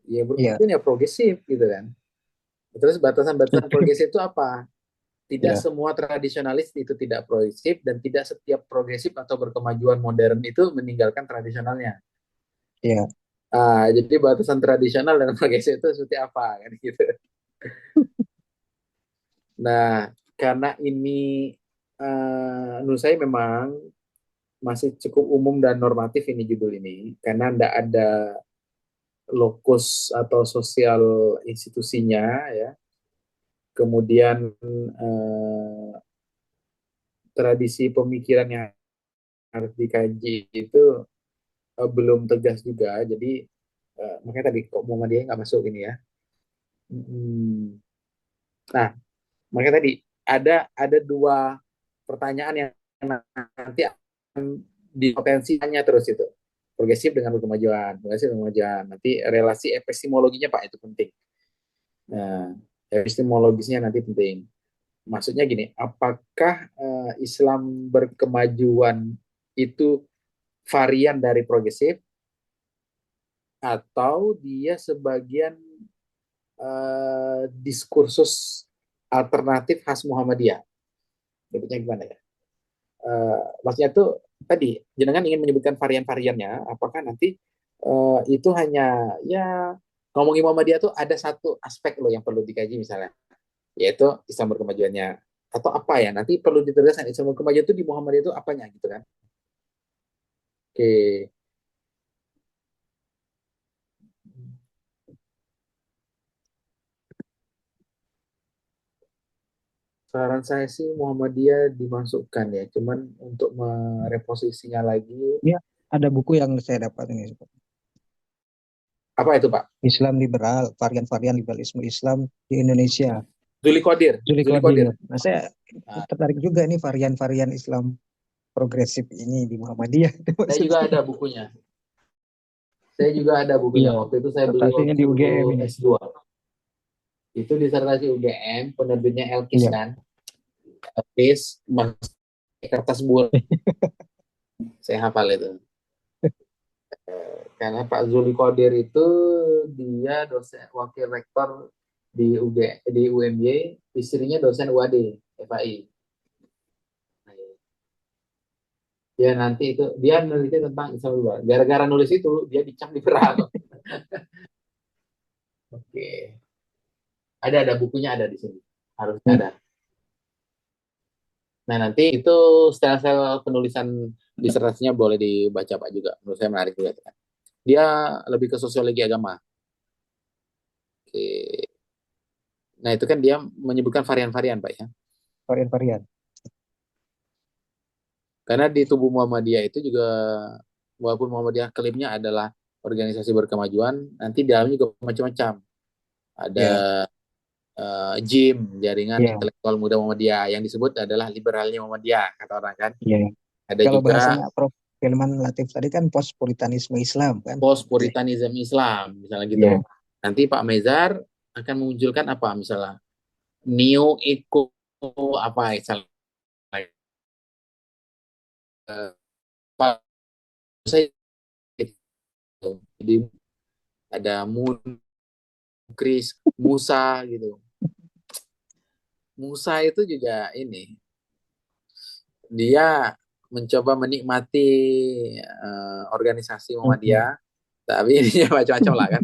Iya, berkemajuan ya progresif gitu kan. Terus batasan-batasan progresif itu apa? Tidak ya, semua tradisionalis itu tidak progresif dan tidak setiap progresif atau berkemajuan modern itu meninggalkan tradisionalnya. ya. Jadi batasan tradisional dan progresif itu seperti apa kan gitu. Nah, karena ini menurut saya memang masih cukup umum dan normatif ini judul ini karena tidak ada lokus atau sosial institusinya ya. Kemudian eh, tradisi pemikiran yang harus dikaji itu belum tegas juga. Jadi makanya tadi kok Muhammadiyah nggak masuk ini ya. Hmm. Nah, makanya tadi ada dua pertanyaan yang nanti akan potensinya terus itu progresif dengan kemajuan, progresif dengan kemajuan. Nanti relasi epistemologinya Pak itu penting. Nah, epistemologisnya nanti penting. Maksudnya gini, apakah Islam berkemajuan itu varian dari progresif atau dia sebagian diskursus alternatif khas Muhammadiyah? Sebutnya gimana ya? Maksudnya tuh tadi jenengan ingin menyebutkan varian-variannya, apakah nanti itu hanya ya ngomongin Muhammadiyah tuh ada satu aspek loh yang perlu dikaji misalnya, yaitu Islam berkemajuannya atau apa ya nanti perlu ditegaskan Islam berkemajuan itu di Muhammadiyah itu apanya gitu kan? Oke, saran saya sih Muhammadiyah dimasukkan ya, cuman untuk mereposisinya lagi Ya, ada buku yang saya dapat ini, apa itu Pak? Islam Liberal, varian-varian liberalisme Islam di Indonesia. Zuli Qadir, Juli Zuli Qadir. Qadir. Nah, saya Nah, tertarik juga nih varian-varian Islam progresif ini di Muhammadiyah. saya juga ada bukunya. Saya juga ada bukunya. Iya, Waktu itu saya beli sertasinya waktu di UGM ini. S2. Itu disertasi UGM, penerbitnya Elkis Iya, kan. Case kertas bulat, saya hafal itu. Karena Pak Zuli Qadir itu dia dosen wakil rektor di di UMY, istrinya dosen UAD FAI. Nah, dia nanti itu dia meneliti tentang Islam luar. Gara-gara nulis itu dia dicap di Peral. Oke, ada bukunya ada di sini, harusnya ada. Nah nanti itu style-style penulisan disertasinya boleh dibaca Pak juga. Menurut saya menarik juga. Dia lebih ke sosiologi agama. Oke. Nah itu kan dia menyebutkan varian-varian Pak ya. Varian-varian. Karena di tubuh Muhammadiyah itu juga, walaupun Muhammadiyah klaimnya adalah organisasi berkemajuan, nanti di dalamnya juga macam-macam. Ada Ya, JIM, Jaringan ya, Intelektual Muda Muhammadiyah, yang disebut adalah liberalnya Muhammadiyah, kata orang kan. ya. Ada Kalau juga bahasanya Prof. Hilman Latif tadi kan post puritanisme Islam kan. post puritanism Islam, misalnya gitu. Ya, Nanti Pak Mezar akan memunculkan apa, misalnya Neo Eco apa misalnya. Eh, Pak saya gitu. Jadi ada Chris, Musa gitu. Musa itu juga ini, dia mencoba menikmati organisasi oke. Muhammadiyah, tapi ini macam-macam lah kan.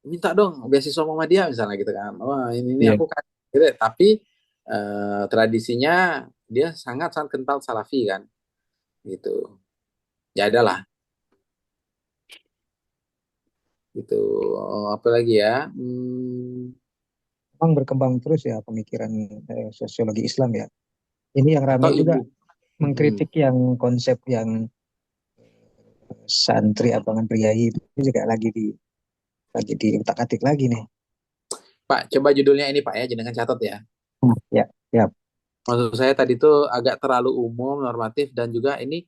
Minta dong beasiswa Muhammadiyah misalnya gitu kan. Wah ini Iya. aku kan gitu. Tapi tradisinya dia sangat-sangat kental Salafi kan, gitu. Ya adalah gitu. Apa lagi ya? Memang berkembang terus ya pemikiran sosiologi Islam ya. Ini yang Atau ramai juga ilmu. Mm-mm. mengkritik yang konsep yang santri abangan priai itu juga lagi diutak-atik lagi nih. Pak, coba judulnya ini Pak ya, jangan catat ya. Ya, ya, Maksud saya tadi itu agak terlalu umum, normatif, dan juga ini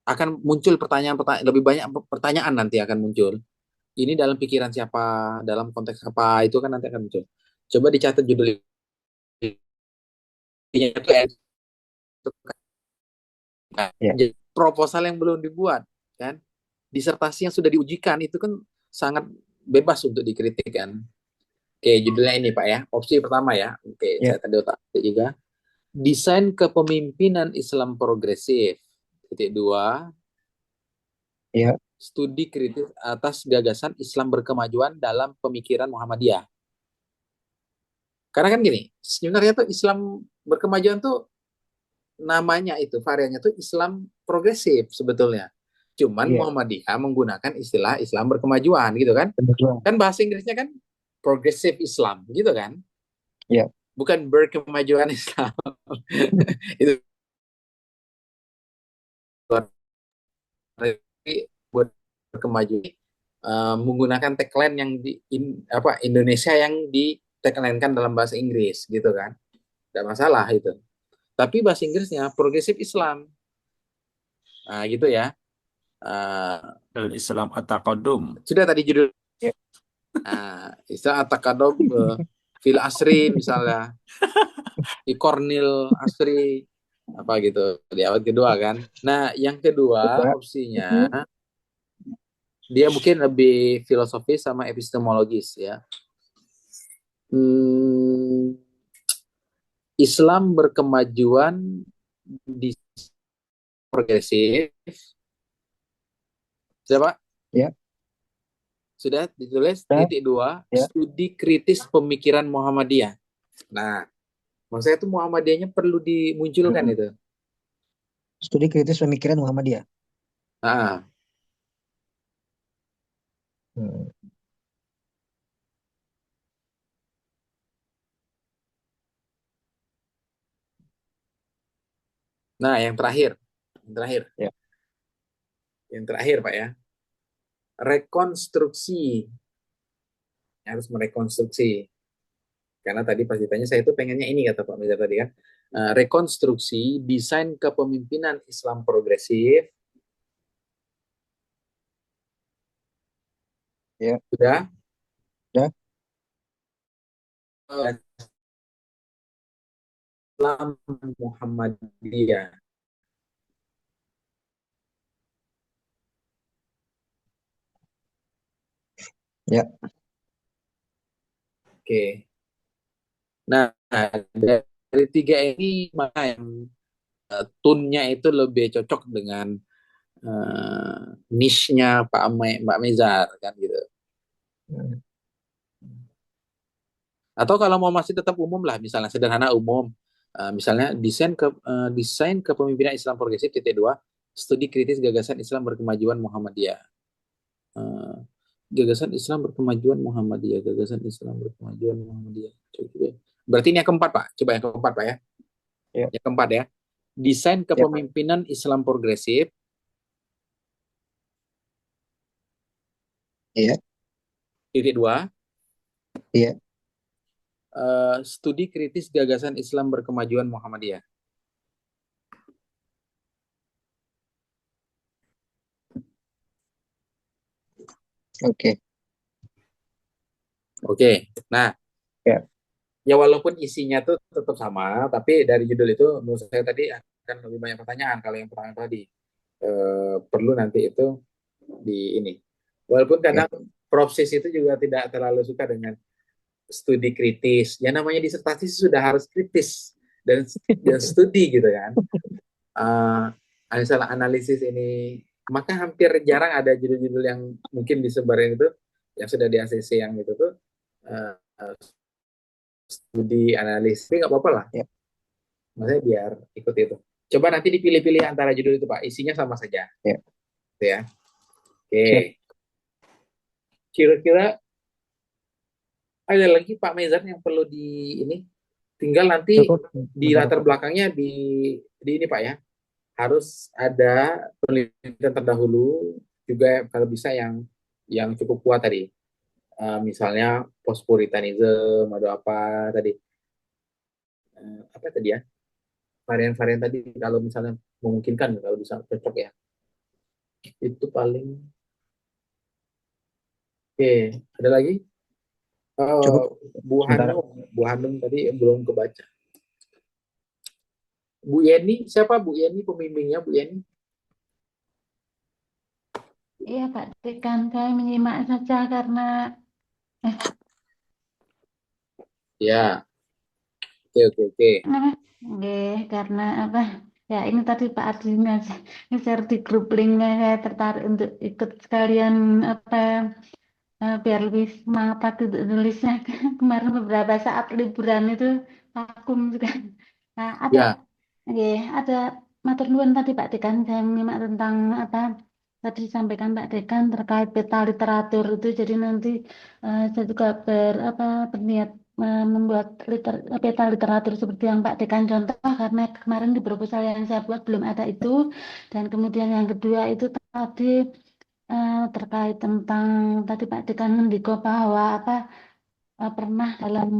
akan muncul pertanyaan-pertanyaan, lebih banyak pertanyaan nanti akan muncul. Ini dalam pikiran siapa, dalam konteks apa, itu kan nanti akan muncul. Coba dicatat judulnya itu kan. ya. Jadi, proposal yang belum dibuat kan, disertasi yang sudah diujikan itu kan sangat bebas untuk dikritik kan. Oke, judulnya ini Pak ya, opsi pertama ya. Oke, Ya, saya tadi otak juga. Desain kepemimpinan Islam progresif. Titik dua, ya, studi kritis atas gagasan Islam berkemajuan dalam pemikiran Muhammadiyah. Karena kan gini, sebenarnya tuh Islam berkemajuan tuh namanya itu variannya tuh Islam progresif sebetulnya. Cuman iya. Muhammadiyah menggunakan istilah Islam berkemajuan gitu kan. Kebetulan. Kan bahasa Inggrisnya kan progressive Islam gitu kan. Ya, Bukan berkemajuan Islam. Itu buat berkemajuan menggunakan tagline yang apa Indonesia yang di tagline-kan dalam bahasa Inggris gitu kan. Tidak masalah itu. Tapi bahasa Inggrisnya progresif Islam. Nah, gitu ya. Uh, Islam at-taqaddum. sudah tadi judul. ya. Nah, Islam at-taqaddum fil asri misalnya. Ikornil asri apa gitu di abad kedua kan. Nah, yang kedua Coba. opsinya dia mungkin lebih filosofis sama epistemologis ya. Hmm, Islam berkemajuan di progresif. Sudah Pak? Ya, Sudah ditulis ya, titik dua, ya. studi kritis pemikiran Muhammadiyah. Nah, maksud saya itu Muhammadiyahnya perlu dimunculkan itu. Studi kritis pemikiran Muhammadiyah. Nah, Hmm. nah Ya, yang terakhir Pak ya, rekonstruksi, harus merekonstruksi. Karena tadi pas ditanya saya itu pengennya ini kata Pak Mizar tadi kan, rekonstruksi desain kepemimpinan Islam progresif. ya, Sudah. ya. Islam Muhammadiyah. Ya. Oke. Nah, dari tiga ini mana yang tune-nya itu lebih cocok dengan niche-nya Mbak Mezar kan gitu. Atau kalau mau masih tetap umum lah, misalnya sederhana umum, misalnya desain kepemimpinan Islam progresif titik dua, studi kritis gagasan Islam berkemajuan Muhammadiyah. Eh, Gagasan Islam berkemajuan Muhammadiyah, gagasan Islam berkemajuan Muhammadiyah. Coba. Berarti ini yang keempat Pak, coba yang keempat Pak ya. Ya. Yang keempat ya, desain Ya. kepemimpinan Islam progresif. Iya. Titik dua, Iya. studi kritis gagasan Islam berkemajuan Muhammadiyah. Oke. Oke, nah Ya. ya walaupun isinya tuh tetap sama, tapi dari judul itu menurut saya tadi akan lebih banyak pertanyaan kalau yang pertanyaan tadi. Perlu nanti itu di ini. Walaupun Ya. kadang proses itu juga tidak terlalu suka dengan studi kritis. Ya namanya disertasi sudah harus kritis dan studi gitu kan. Misalnya analisis ini, maka hampir jarang ada judul-judul yang mungkin disebarin itu yang sudah di ACC yang itu tuh uh, studi analis. Tapi nggak apa-apa lah. Ya. Maksudnya biar ikut itu. Coba nanti dipilih-pilih antara judul itu Pak. Isinya sama saja. Ya. Gitu ya. Oke. Kira-kira ada lagi Pak Mezar yang perlu di ini. Tinggal nanti Cukup. di latar belakangnya di ini Pak ya. Harus ada penelitian terdahulu juga kalau bisa yang cukup kuat tadi. Misalnya post-puritanism atau apa tadi. Apa tadi ya? Varian-varian tadi kalau misalnya memungkinkan kalau bisa cocok ya. Itu paling oke. Ada lagi? Cukup. Sementara. Bu Hanum tadi belum kebaca. Bu Yeni, siapa Bu Yeni pembimbingnya Bu Yeni? Iya Pak Dekan, saya menyimak saja karena Ya, oke. karena apa? Ya ini tadi Pak Adi share di grup linknya, saya tertarik untuk ikut sekalian apa biar lebih semangat lagi untuk nulisnya. Kemarin beberapa saat liburan itu vakum juga. Nah, Ya, ada matur nuwun tadi Pak Dekan, saya menyimak tentang apa tadi disampaikan Pak Dekan terkait peta literatur itu. Jadi nanti saya juga berniat membuat peta literatur seperti yang Pak Dekan contoh, karena kemarin di proposal yang saya buat belum ada itu. Dan kemudian yang kedua itu tadi terkait tentang tadi Pak Dekan mendiko bahwa pernah dalam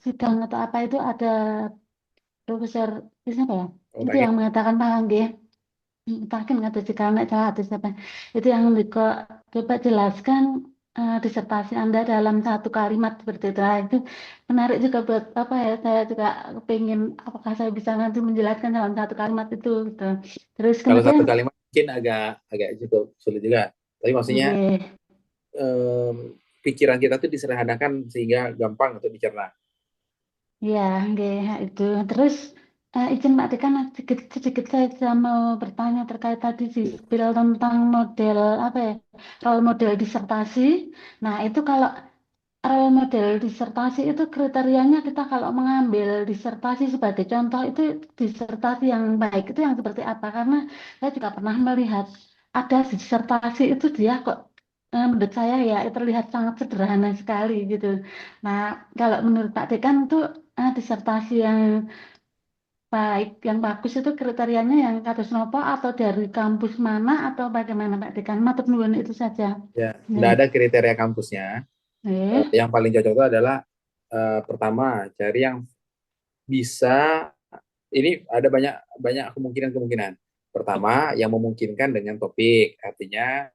sidang atau apa itu ada Profesor siapa ya? oh, Itu baik. yang mengatakan Pak Angge, mungkin nggak sih karena salah atau siapa. Itu yang kok coba jelaskan disertasi Anda dalam satu kalimat seperti itu. Nah, itu menarik juga buat apa ya? Saya juga pengen apakah saya bisa nanti menjelaskan dalam satu kalimat itu gitu. Terus Kalau kemudian satu kalimat mungkin agak cukup sulit juga. Tapi maksudnya nggih, em, pikiran kita tuh disederhanakan sehingga gampang untuk dicerna. ya nggih itu. Terus izin Pak Dekan sedikit saya mau bertanya terkait tadi di spill tentang model apa ya? Role model disertasi. Nah, itu kalau role model disertasi itu kriterianya kita kalau mengambil disertasi sebagai contoh itu disertasi yang baik itu yang seperti apa? Karena saya juga pernah melihat ada disertasi itu dia kok menurut saya ya itu terlihat sangat sederhana sekali gitu. Nah, kalau menurut Pak Dekan itu disertasi yang baik, yang bagus itu kriterianya yang kados nopo atau dari kampus mana atau bagaimana Pak Dekan? Matur nuwun itu saja. Ya, tidak Nih, ada kriteria kampusnya. Yang paling cocok itu adalah pertama cari yang bisa. Ini ada banyak banyak kemungkinan. Pertama, yang memungkinkan dengan topik, artinya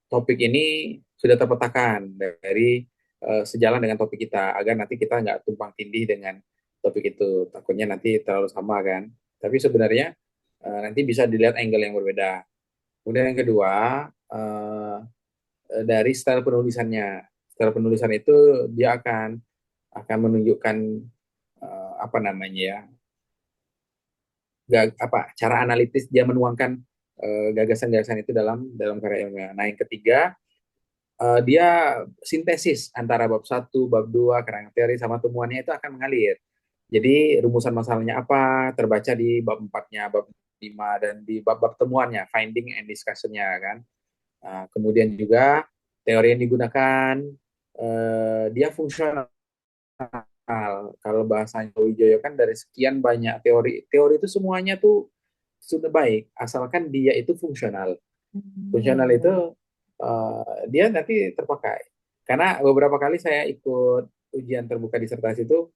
topik ini sudah terpetakan dari sejalan dengan topik kita, agar nanti kita nggak tumpang tindih dengan topik itu. Takutnya nanti terlalu sama kan. Tapi sebenarnya nanti bisa dilihat angle yang berbeda. Kemudian yang kedua, eh, dari style penulisannya. Style penulisan itu dia akan menunjukkan apa namanya ya, cara analitis dia menuangkan gagasan-gagasan itu dalam karya ilmiah. Nah, yang ketiga, dia sintesis antara bab satu, bab 2, kerangka teori sama temuannya itu akan mengalir. Jadi rumusan masalahnya apa terbaca di bab 4-nya, bab 5, dan di bab-bab temuannya, finding and discussion-nya kan. Kemudian juga teori yang digunakan dia fungsional. Kalau bahasanya Wijoyo kan dari sekian banyak teori, teori itu semuanya tuh sudah baik, asalkan dia itu fungsional. Fungsional itu dia nanti terpakai. Karena beberapa kali saya ikut ujian terbuka disertasi itu,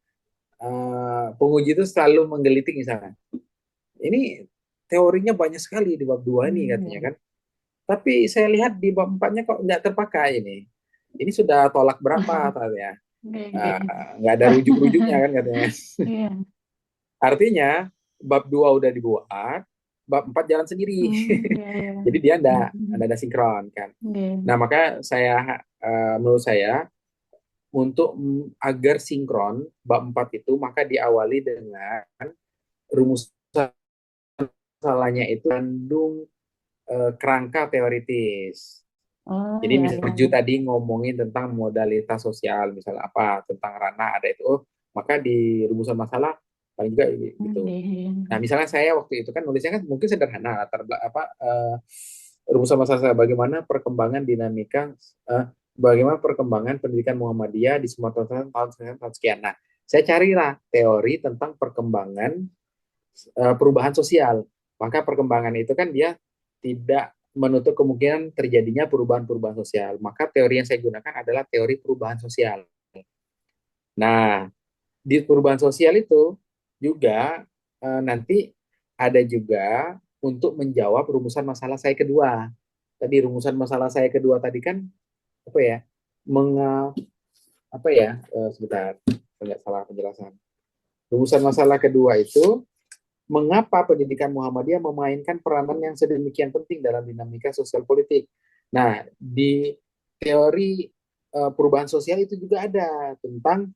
penguji itu selalu menggelitik misalnya. Ini teorinya banyak sekali di bab 2 ini katanya kan. Tapi saya lihat di bab 4-nya kok nggak terpakai ini. Ini sudah tolak berapa katanya. Nggak ada rujuk-rujuknya kan katanya. Iya. Artinya bab 2 udah dibuat, bab 4 jalan sendiri. Iya. Jadi dia ada sinkron kan. Nah, maka menurut saya untuk agar sinkron bab 4 itu maka diawali dengan rumusan masalahnya itu kandung kerangka teoritis. Oh, Jadi iya, misalnya Ju iya. tadi ngomongin tentang modalitas sosial, misalnya apa, tentang ranah ada itu, maka di rumusan masalah paling juga gitu. Nah, misalnya saya waktu itu kan nulisnya kan mungkin sederhana, rumusan masalah saya bagaimana perkembangan dinamika, bagaimana perkembangan pendidikan Muhammadiyah di Sumatera Selatan tahun sekian. Nah, saya carilah teori tentang perkembangan perubahan sosial. Maka perkembangan itu kan dia tidak menutup kemungkinan terjadinya perubahan-perubahan sosial. Maka teori yang saya gunakan adalah teori perubahan sosial. Nah, di perubahan sosial itu juga nanti ada juga untuk menjawab rumusan masalah saya kedua. Tadi rumusan masalah saya kedua tadi kan apa ya? Sebentar, nggak salah penjelasan. Rumusan masalah kedua itu mengapa pendidikan Muhammadiyah memainkan peranan yang sedemikian penting dalam dinamika sosial politik. Nah, di teori perubahan sosial itu juga ada tentang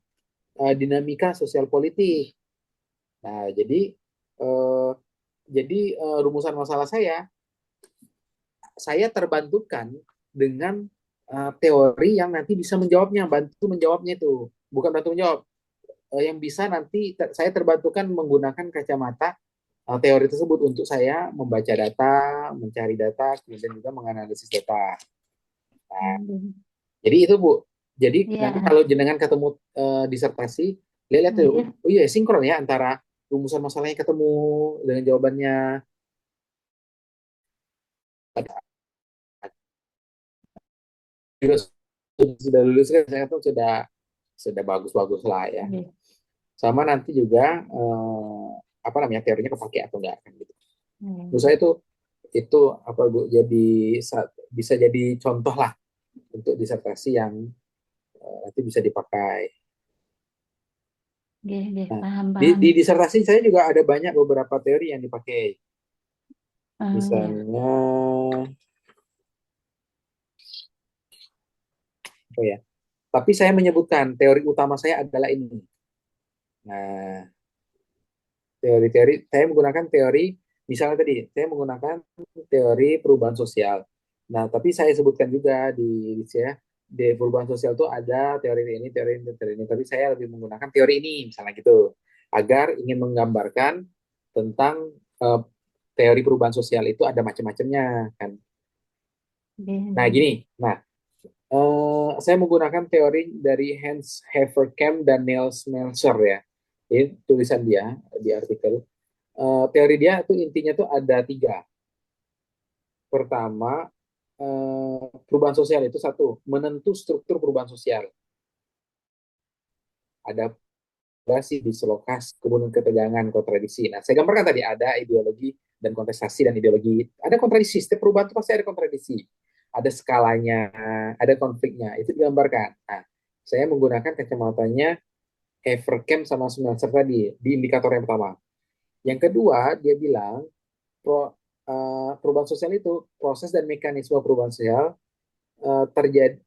dinamika sosial politik. Nah, rumusan masalah saya terbantukan dengan teori yang nanti bisa menjawabnya, bantu menjawabnya itu, bukan bantu menjawab, yang bisa nanti saya terbantukan menggunakan kacamata teori tersebut untuk saya membaca data, mencari data, kemudian juga menganalisis data. Nah, jadi itu Bu. Jadi nanti kalau jenengan ketemu disertasi, lihat tuh, oh iya sinkron ya antara rumusan masalahnya ketemu dengan jawabannya. Juga sudah lulus kan saya tuh sudah bagus-bagus lah ya. Sama nanti juga apa namanya teorinya kepake atau enggak kan gitu. Menurut saya itu apa Bu, bisa jadi contoh lah untuk disertasi yang nanti bisa dipakai. Nah, paham. di disertasi saya juga ada banyak beberapa teori yang dipakai. Misalnya apa ya? Tapi saya menyebutkan teori utama saya adalah ini. Nah, teori-teori saya menggunakan teori, misalnya tadi saya menggunakan teori perubahan sosial. Nah, tapi saya sebutkan juga di saya di perubahan sosial itu ada teori ini, teori ini, teori ini. Tapi saya lebih menggunakan teori ini, misalnya gitu, agar ingin menggambarkan tentang teori perubahan sosial itu ada macam-macamnya kan. Nah, gini. Nah, saya menggunakan teori dari Hans Haverkamp dan Niels Melzer ya. Ini tulisan dia di artikel. Teori dia itu intinya tuh ada 3. Pertama, perubahan sosial itu satu, menentu struktur perubahan sosial. Ada dislokasi, dislokasi, kemudian ketegangan, kontradiksi. Nah, saya gambarkan tadi ada ideologi dan kontestasi dan ideologi. Ada kontradiksi, setiap perubahan itu pasti ada kontradiksi. Ada skalanya, ada konfliknya, itu digambarkan. Nah, saya menggunakan kacamatanya Evercam sama Smelser tadi di indikator yang pertama. Yang kedua, dia bilang perubahan sosial itu proses dan mekanisme perubahan sosial, terjadi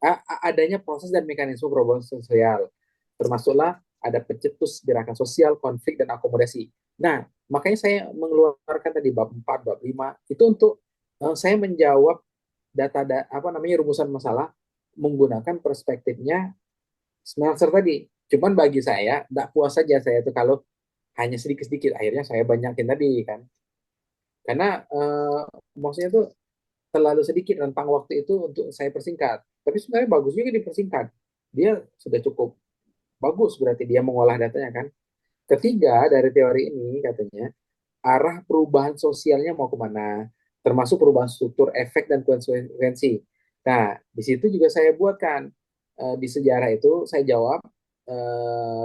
adanya proses dan mekanisme perubahan sosial, termasuklah ada pencetus gerakan sosial, konflik dan akomodasi. Nah, makanya saya mengeluarkan tadi bab 4, bab 5 itu untuk saya menjawab apa namanya rumusan masalah menggunakan perspektifnya Smelser tadi. Cuman bagi saya tidak puas saja saya itu kalau hanya sedikit-sedikit, akhirnya saya banyakin tadi kan. Karena maksudnya tuh terlalu sedikit rentang waktu itu untuk saya persingkat. Tapi sebenarnya bagus juga dipersingkat. Dia sudah cukup bagus berarti dia mengolah datanya kan. Ketiga dari teori ini katanya arah perubahan sosialnya mau kemana, termasuk perubahan struktur, efek dan konsekuensi. Nah, di situ juga saya buatkan di sejarah itu saya jawab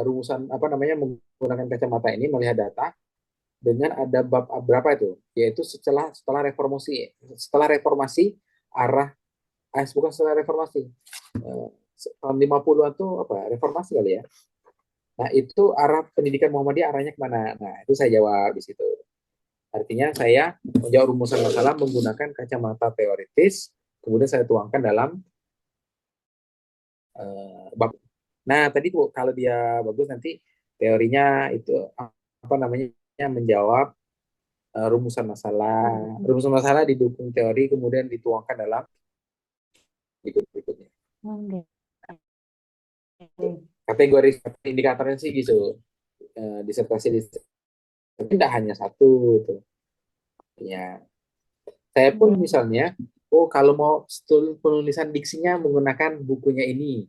rumusan apa namanya menggunakan kacamata ini melihat data dengan ada bab berapa itu, yaitu setelah reformasi arah bukan setelah reformasi tahun 50-an tuh apa reformasi kali ya. Nah, itu arah pendidikan Muhammadiyah arahnya kemana? Nah, itu saya jawab di situ. Artinya saya menjawab rumusan masalah menggunakan kacamata teoritis, kemudian saya tuangkan dalam bab. Nah, tadi tuh kalau dia bagus nanti teorinya itu apa namanya menjawab rumusan masalah. Rumusan masalah didukung teori kemudian dituangkan dalam berikutnya. Oke. Kategori indikatornya sih gitu. Disertasi tidak hanya satu gitu. Ya, saya pun misalnya, oh kalau mau penulisan diksinya menggunakan bukunya ini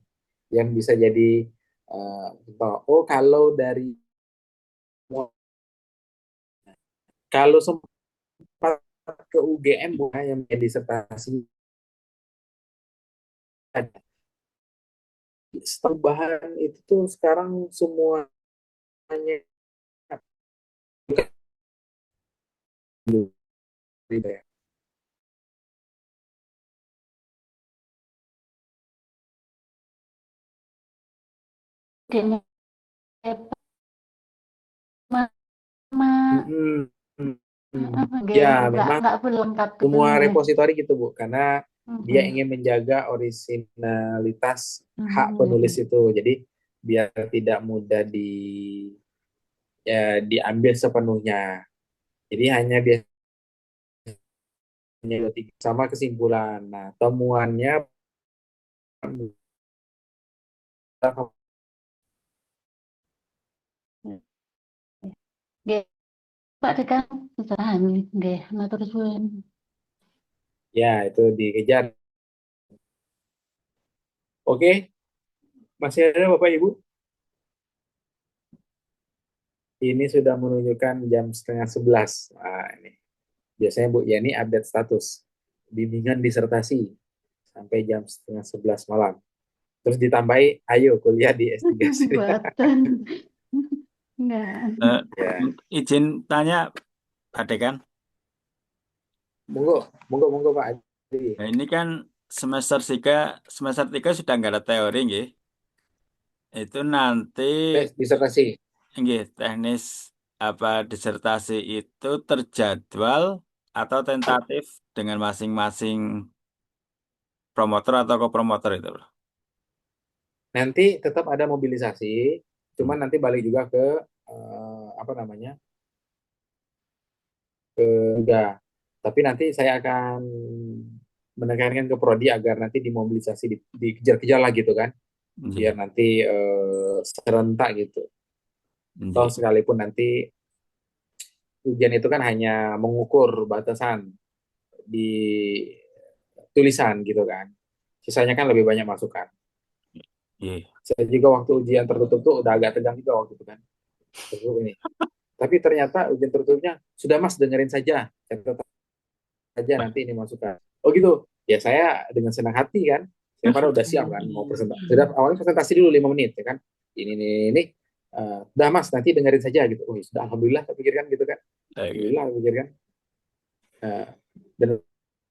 yang bisa jadi oh kalau dari kalau sempat ke UGM bukan yang menjadi disertasi perubahan itu tuh sekarang semuanya gitu ya. Kayaknya Mm-mm. apa Ya, memang nggak perlu lengkap gitu semua nggih. repositori gitu Bu, karena dia Nggih. ingin menjaga orisinalitas hak penulis Nggih. itu. Jadi biar tidak mudah diambil sepenuhnya. Jadi hanya biasanya sama kesimpulan. Nah, temuannya Nggih, Pak Dekan seserahan nggih, matur suwun. ya itu dikejar. Oke, masih ada Bapak Ibu? Ini sudah menunjukkan jam setengah 11. Nah, ini. Biasanya Bu Yani update status. Bimbingan disertasi sampai jam setengah 11 malam. Terus ditambahi, ayo kuliah di S3 Syria. Buatan. Enggak. Ya, Izin tanya, ada kan? monggo, monggo, monggo Pak Adi. Nah, ini kan semester 3 sudah nggak ada teori, nggih. Itu nanti, Disertasi. nggih, teknis apa disertasi itu terjadwal atau tentatif dengan masing-masing promotor atau kopromotor itu, bro. Nanti tetap ada mobilisasi, cuman nanti balik juga ke apa namanya juga. Tapi nanti saya akan menekankan ke Prodi agar nanti dimobilisasi, dikejar-kejar lah gitu kan, biar Nggih, nanti serentak gitu. Toh nggih. sekalipun nanti ujian itu kan hanya mengukur batasan di tulisan gitu kan. Sisanya kan lebih banyak masukan. Nggih. Saya juga waktu ujian tertutup tuh udah agak tegang juga waktu itu kan. Tertutup ini. Tapi ternyata ujian tertutupnya sudah Mas dengerin saja, catat saja nanti ini masukan. Oh gitu. Ya saya dengan senang hati kan. Saya pada udah siap kan mau presentasi. Sudah awalnya presentasi dulu 5 menit ya kan. Ini. Udah Mas nanti dengerin saja gitu. Oh, ya sudah alhamdulillah saya pikirkan gitu kan. Oke. Alhamdulillah saya pikirkan. Uh, dan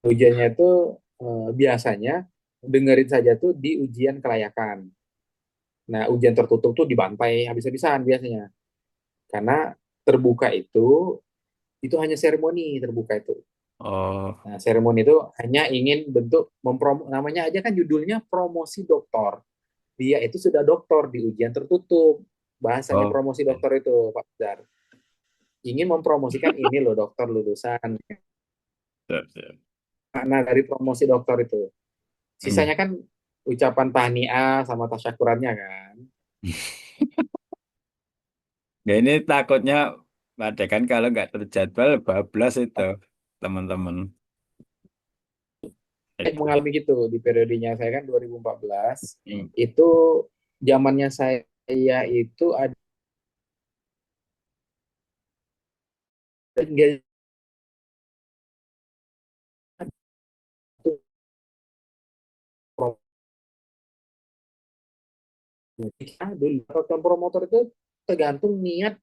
ujiannya itu biasanya dengerin saja tuh di ujian kelayakan. Nah, ujian tertutup tuh dibantai habis-habisan biasanya. Karena terbuka itu hanya seremoni terbuka itu. Oh, Nah, seremoni itu hanya ingin bentuk namanya aja kan judulnya promosi doktor. Dia itu sudah doktor di ujian tertutup. Bahasanya oh, promosi doktor itu, Pak Dar. Ingin mempromosikan ini loh dokter lulusan. siap, siap. Makna dari promosi dokter itu. Hmm. Sisanya kan ucapan tahniah sama tasyakurannya kan. Nah, ini takutnya ada kan kalau nggak terjadwal bablas itu teman-teman. Saya Itu. mengalami gitu di periodenya saya kan 2014 Hmm. itu zamannya saya itu ada nggak dulu program promotor itu tergantung niat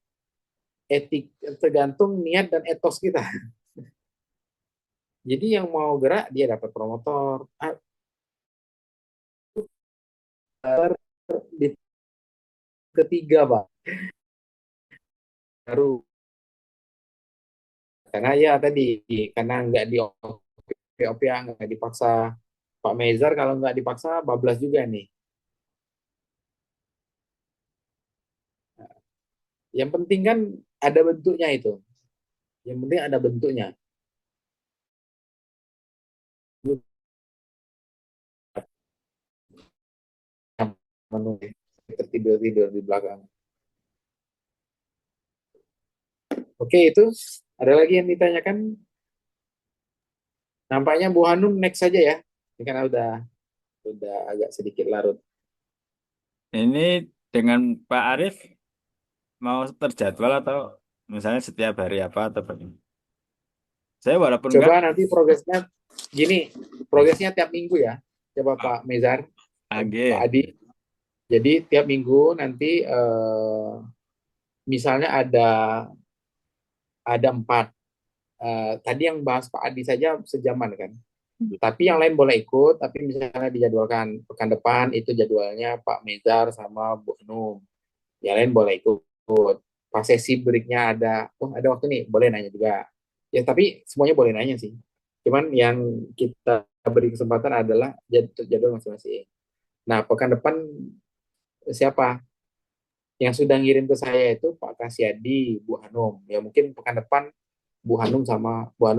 etik tergantung niat dan etos kita. Jadi yang mau gerak dia dapat promotor. Di ketiga Pak baru karena ya tadi karena nggak di OP nggak dipaksa Pak Mezar kalau nggak dipaksa bablas juga nih. Yang penting kan ada bentuknya itu. Yang penting ada bentuknya. Tertidur-tidur di belakang. Oke, itu ada lagi yang ditanyakan. Nampaknya Bu Hanum next saja ya. Ini karena udah agak sedikit larut. Ini dengan Pak Arif mau terjadwal atau misalnya setiap hari apa atau bagaimana? Saya walaupun enggak, Coba nanti progresnya gini, progresnya tiap minggu ya. Coba oh, Pak Mezar, Pak AG. Adi. Jadi tiap minggu nanti misalnya ada 4. Tadi yang bahas Pak Adi saja sejaman kan. Tapi yang lain boleh ikut, tapi misalnya dijadwalkan pekan depan itu jadwalnya Pak Mezar sama Bu Hanum. Yang lain boleh ikut. Pas sesi breaknya ada waktu nih, boleh nanya juga. Ya tapi semuanya boleh nanya sih. Cuman yang kita beri kesempatan adalah jadwal masing-masing. Nah, pekan depan siapa? Yang sudah ngirim ke saya itu Pak Kasyadi, Bu Hanum. Ya mungkin pekan depan Bu Hanum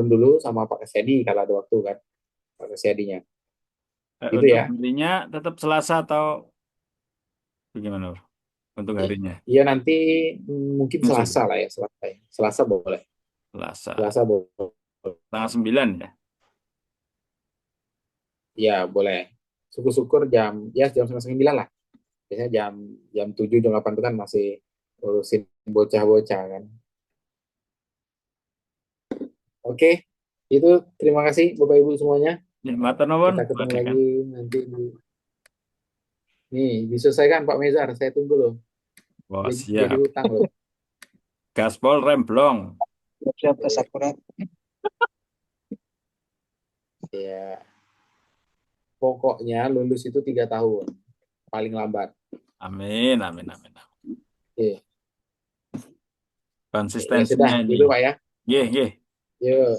dulu sama Pak Kasyadi kalau ada waktu kan, Pak Kasyadinya. Itu Untuk ya. harinya tetap Selasa atau bagaimana, Bro? Untuk harinya. Iya nanti mungkin Muncul. Selasa lah ya, Selasa ya. Selasa boleh. Selasa. Selasa boleh. Tanggal 9 ya. Ya, boleh. Syukur-syukur jam 9 lah. Biasanya jam jam 7 jam 8 itu kan masih urusin bocah-bocah kan. Oke, itu terima kasih Bapak Ibu semuanya. Ya, matur nuwun, Kita Pak ketemu Dekan. lagi nanti. Nih, diselesaikan Pak Mezar, saya tunggu loh. Wah, Jadi siap. hutang loh. Gaspol remblong. Siap Sakura. Ya, pokoknya lulus itu 3 tahun paling lambat. Amin, amin, amin. Oke, ya sudah, Konsistensinya ini. itu Pak ya. Nggih, nggih. Yuk,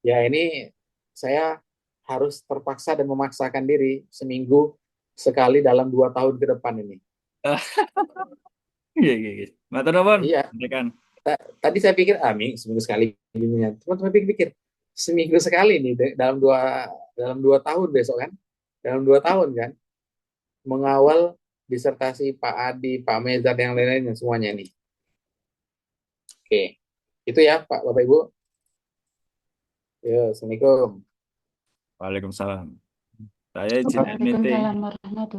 ya ini saya harus terpaksa dan memaksakan diri seminggu sekali dalam 2 tahun ke depan ini. Ah, nggih, nggih, nggih. Matur nuwun, Iya, Pak Dekan. tadi saya pikir seminggu sekali bimbingan. Teman-teman pikir seminggu sekali nih dalam dua tahun besok kan, dalam 2 tahun kan, mengawal disertasi Pak Adi, Pak Mezar, yang lain-lainnya semuanya nih. Oke, itu ya Pak Bapak Ibu. Ya, Assalamualaikum. Waalaikumsalam. Saya izin meeting. Waalaikumsalam warahmatullahi